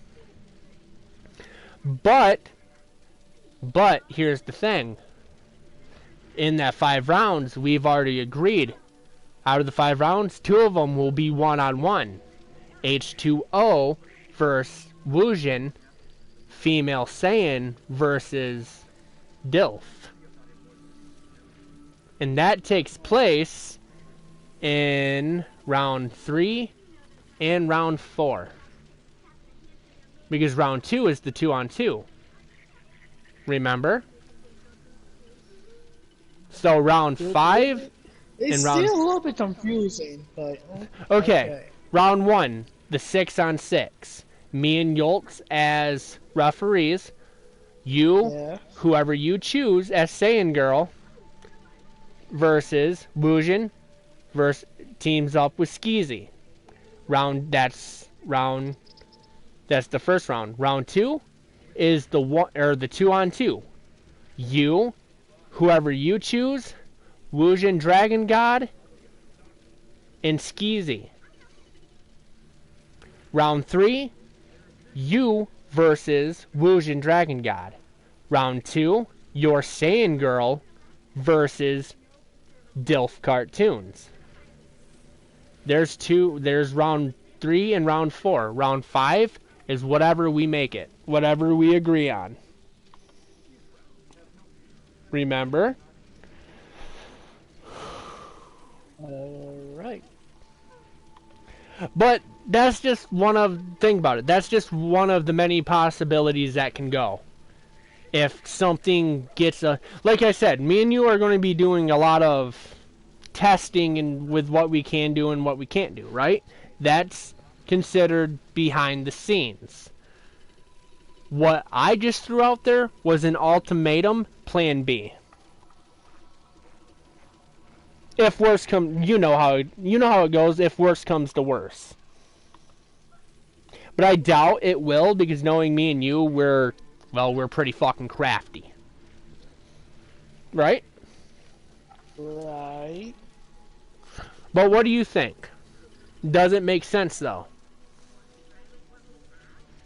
But here's the thing. In that 5 rounds, we've already agreed. Out of the 5 rounds, 2 of them will be one-on-one. H2O versus Woojin, female Saiyan versus Dilf. And that takes place in round 3 and round 4. Because round 2 is the 2-on-2. Remember? So round 5
it's
and
still
round...
a little bit confusing, but...
Okay. Round 1, the 6-on-6. Me and Yolks as referees. You, whoever you choose as Saiyan Girl, versus Woojin, versus teams up with Skeezy. That's the first round. Round 2 is the 2-on-2. You, whoever you choose, Woojin Dragon God, and Skeezy. Round 3, you versus Woojin Dragon God. Round 2, your Saiyan Girl versus Dilf Cartoons. There's round 3 and round 4. Round 5 is whatever we make it. Whatever we agree on. Remember?
Alright.
But that's just think about it. That's just one of the many possibilities that can go. If something gets like I said, me and you are going to be doing a lot of testing and with what we can do and what we can't do, right? That's considered behind the scenes. What I just threw out there was an ultimatum, plan B. If worse comes, you know how it goes. If worse comes to worse, but I doubt it will, because knowing me and you, we're pretty fucking crafty, right?
Right.
But what do you think? Does it make sense though?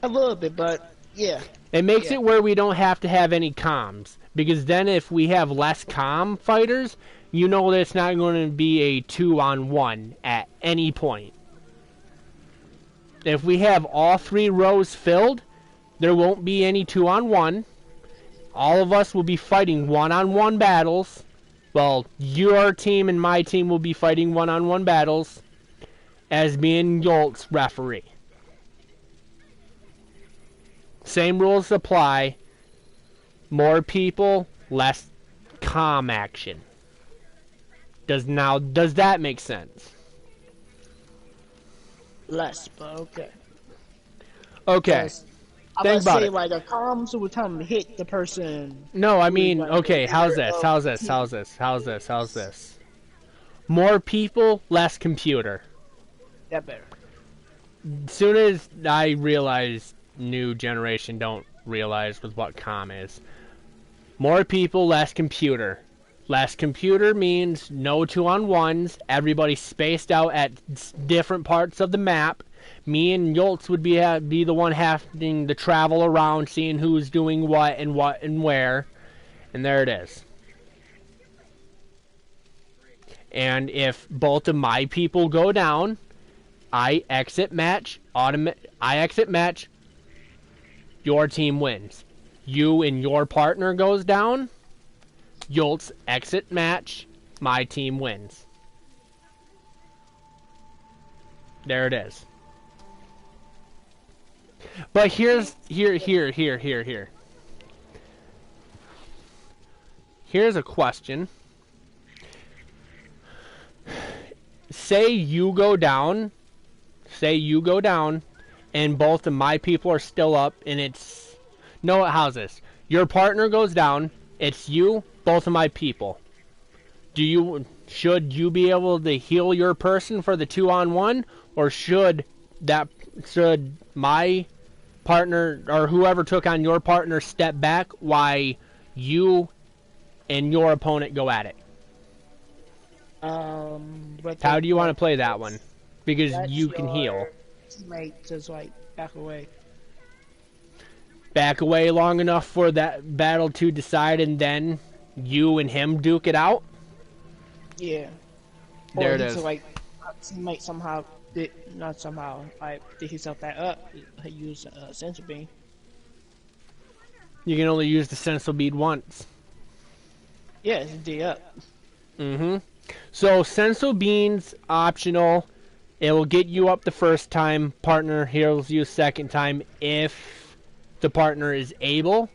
A little bit, but yeah.
It makes it where we don't have to have any comms, because then if we have less comm fighters, you know that it's not going to be a 2-on-1 at any point. If we have all 3 rows filled, there won't be any 2-on-1. All of us will be fighting 1-on-1 battles. Well, your team and my team will be fighting 1-on-1 battles as me and Yolt's referee. Same rules apply. More people, less comm action. Does that make sense?
Less, but okay.
Okay. Think about it.
Like the comms would come hit the person.
No, I mean, okay, how's this? More people, less computer.
That better.
Soon as I realize new generation don't realize with what comm is. More people, less computer. Less computer means no 2-on-1s. Everybody spaced out at different parts of the map. Me and Yoltz would be the one having to travel around, seeing who's doing what and where. And there it is. And if both of my people go down, I exit match. Your team wins. You and your partner goes down. Yoltz exit match, my team wins. There it is. But here's here. Here's a question. Say you go down, and both of my people are still up, and it's... No, how's this? Your partner goes down, it's you, both of my people. Should you be able to heal your person for the 2-on-1, or should my partner, or whoever took on your partner, step back while you and your opponent go at it? How do you want to play that one? Because you can heal.
Teammate just like back away.
Back away long enough for that battle to decide, and then you and him duke it out?
Yeah.
There it is.
Like, teammate somehow did not somehow like did himself back up. He used sensor beam.
You can only use the sensible bead once.
Yeah, it's D up.
So sensible beans optional. It will get you up the first time. Partner heals you second time if the partner is able.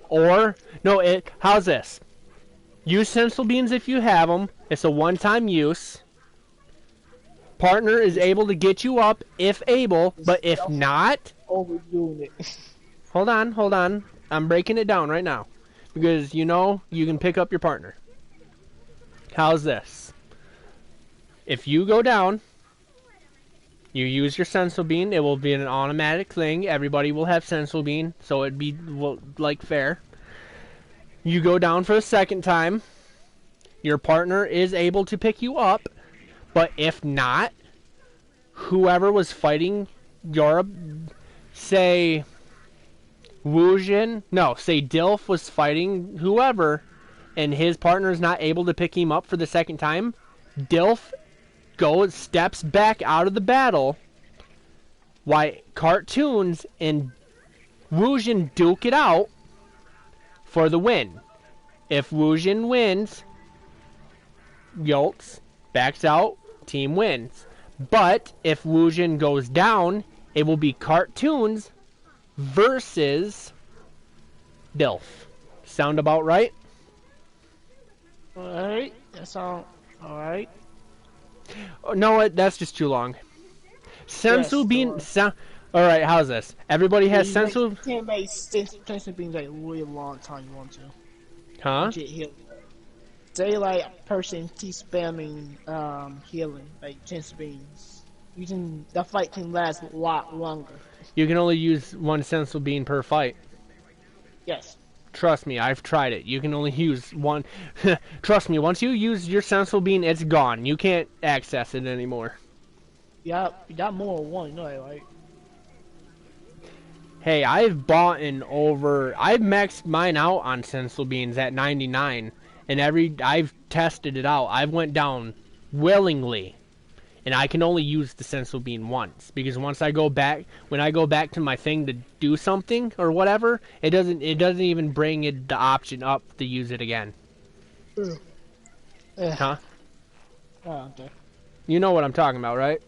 Or no, how's this? Use sensible beans if you have them. It's a one-time use. Partner is able to get you up if able, but if not...
Overdoing it.
Hold on. I'm breaking it down right now. Because, you can pick up your partner. How's this? If you go down, you use your sensible bean, it will be an automatic thing. Everybody will have sensible bean, so it'd be, like, fair. You go down for the second time. Your partner is able to pick you up. But if not, whoever was fighting your... Say Dilf was fighting whoever, and his partner is not able to pick him up for the second time, Dilf steps back out of the battle, while Cartoons and Wujin duke it out for the win. If Wujin wins, Yoltz backs out, team wins. But if Wujin goes down, it will be Cartoons versus Dilf. Sound about right?
Alright, that sounds alright.
Oh, no, that's just too long. Sensu bean. Alright, how's this? Everybody has sensu.
You can't make sensu beans like a really long time you want to.
Huh?
Say like a person keeps spamming healing, like sensu beans. The fight can last a lot longer.
You can only use one sensu bean per fight.
Yes.
Trust me, I've tried it. You can only use one. Trust me, once you use your sensu bean, it's gone. You can't access it anymore.
Yeah, you got more than one, right?
Hey, I've maxed mine out on sensu beans at 99, and I've tested it out. I've went down willingly, and I can only use the sensu bean once, because when I go back to my thing to do something or whatever, it doesn't even bring the option up to use it again. Huh?
Oh, okay.
You know what I'm talking about, right?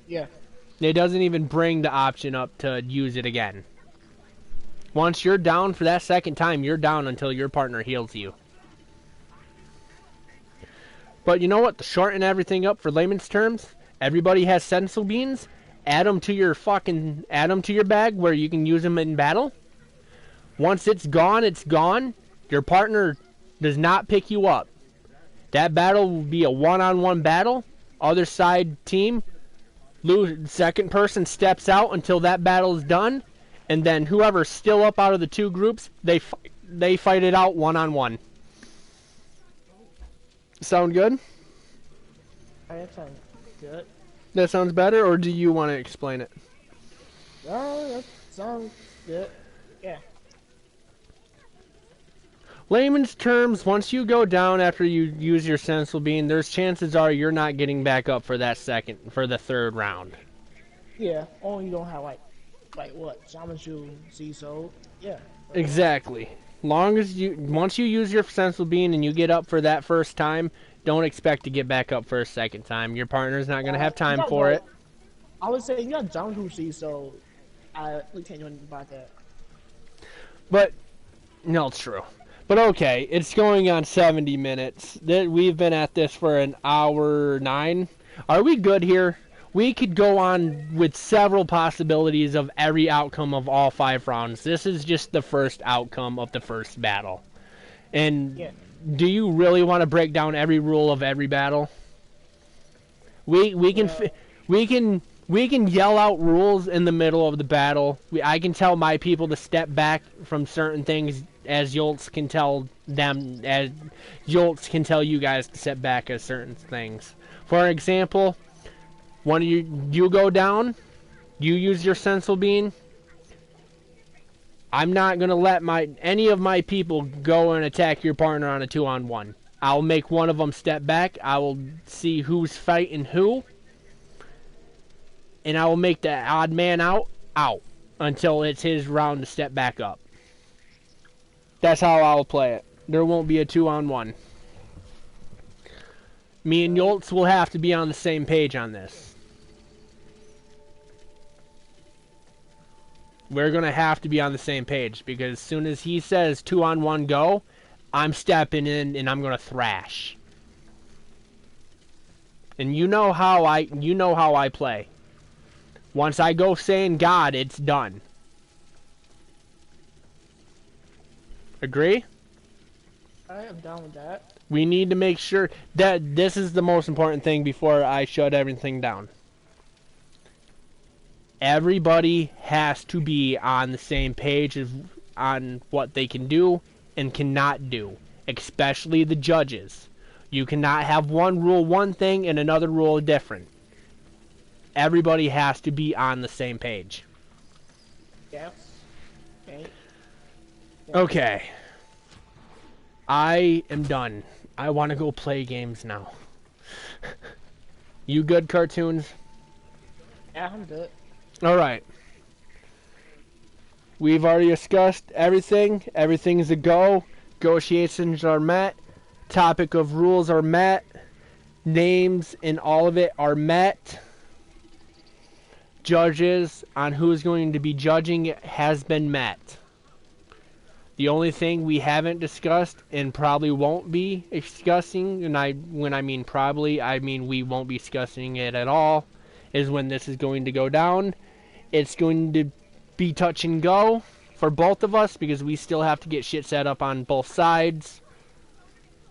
Yeah.
It doesn't even bring the option up to use it again. Once you're down for that second time, you're down until your partner heals you. But you know what? To shorten everything up for layman's terms, everybody has sensu beans. Add them to your bag where you can use them in battle. Once it's gone, it's gone. Your partner does not pick you up. That battle will be a one-on-one battle. Other side team, second person steps out until that battle is done, and then whoever's still up out of the two groups, they fight it out one-on-one. Sound good?
That sounds good.
That sounds better, or do you want to explain it?
That sounds good. Yeah.
Layman's terms, once you go down after you use your sensible bean, there's chances are you're not getting back up for the third round.
Yeah, only you don't have like what? Shamanju, Ciso. Yeah.
Exactly. Once you use your sensible bean and you get up for that first time, don't expect to get back up for a second time. Your partner's not going to have time for it.
I would say you got Shamanju, Ciso. we can't do anything about that.
But no, it's true. But okay, it's going on 70 minutes. We've been at this for an hour 9. Are we good here? We could go on with several possibilities of every outcome of all 5 rounds. This is just the first outcome of the first battle. And
Yeah.
do you really want to break down every rule of every battle? We can yell out rules in the middle of the battle. I can tell my people to step back from certain things, as Yolts can tell them, as Yolts can tell you guys to step back as certain things. For example, when you go down, you use your sensible bean. I'm not gonna let any of my people go and attack your partner on a 2-on-1. I'll make one of them step back. I will see who's fighting who, and I will make the odd man out until it's his round to step back up. That's how I'll play it. There won't be a 2-on-1. Me and Yolts will have to be on the same page on this. We're going to have to be on the same page, because as soon as he says 2-on-1 go, I'm stepping in and I'm going to thrash. And you know how I play. Once I go saying God, it's done. Agree?
I am down with that.
We need to make sure that this is the most important thing before I shut everything down. Everybody has to be on the same page on what they can do and cannot do, especially the judges. You cannot have one rule one thing and another rule different. Everybody has to be on the same page.
Yes. Okay.
Okay. I am done. I want to go play games now. You good, cartoons?
Yeah, I'm good.
Alright. We've already discussed everything. Everything's a go. Negotiations are met. Topic of rules are met. Names and all of it are met. Judges on who's going to be judging has been met. The only thing we haven't discussed and probably won't be discussing, and when I mean probably, I mean we won't be discussing it at all, is when this is going to go down. It's going to be touch and go for both of us because we still have to get shit set up on both sides.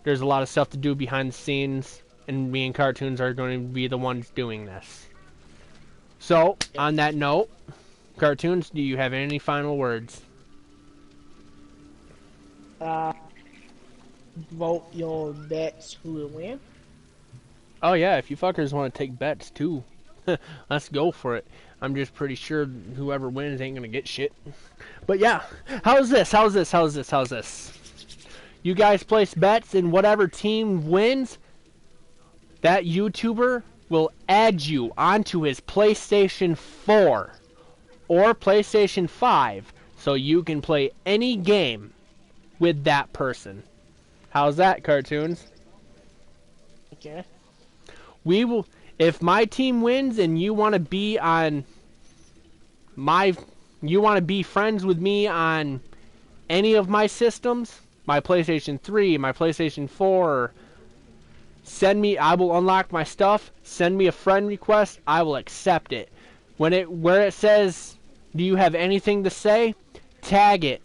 There's a lot of stuff to do behind the scenes, and me and Cartoons are going to be the ones doing this. So, on that note, Cartoons, do you have any final words?
Vote your bets who will win.
Oh yeah, if you fuckers want to take bets too, let's go for it. I'm just pretty sure whoever wins ain't gonna get shit. But yeah, how's this? You guys place bets, and whatever team wins, that YouTuber will add you onto his PlayStation 4 or PlayStation 5, so you can play any game with that person. How's that, Cartoons?
Okay.
We will, if my team wins and you want to be on you want to be friends with me on any of my systems, my PlayStation 3, my PlayStation 4, I will unlock my stuff, send me a friend request, I will accept it. Where it says, do you have anything to say? Tag it.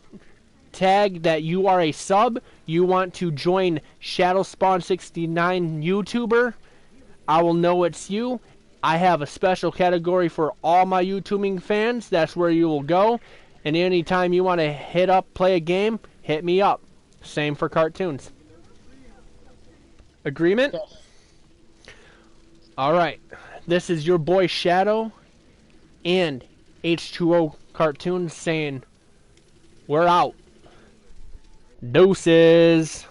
Tag that you are a sub, you want to join ShadowSpawn69 YouTuber, I will know it's you. I have a special category for all my YouTubing fans, that's where you will go, and anytime you want to play a game, hit me up. Same for Cartoons. Agreement?
Yes.
Alright, this is your boy Shadow and H2O Cartoons saying, we're out. Deuces.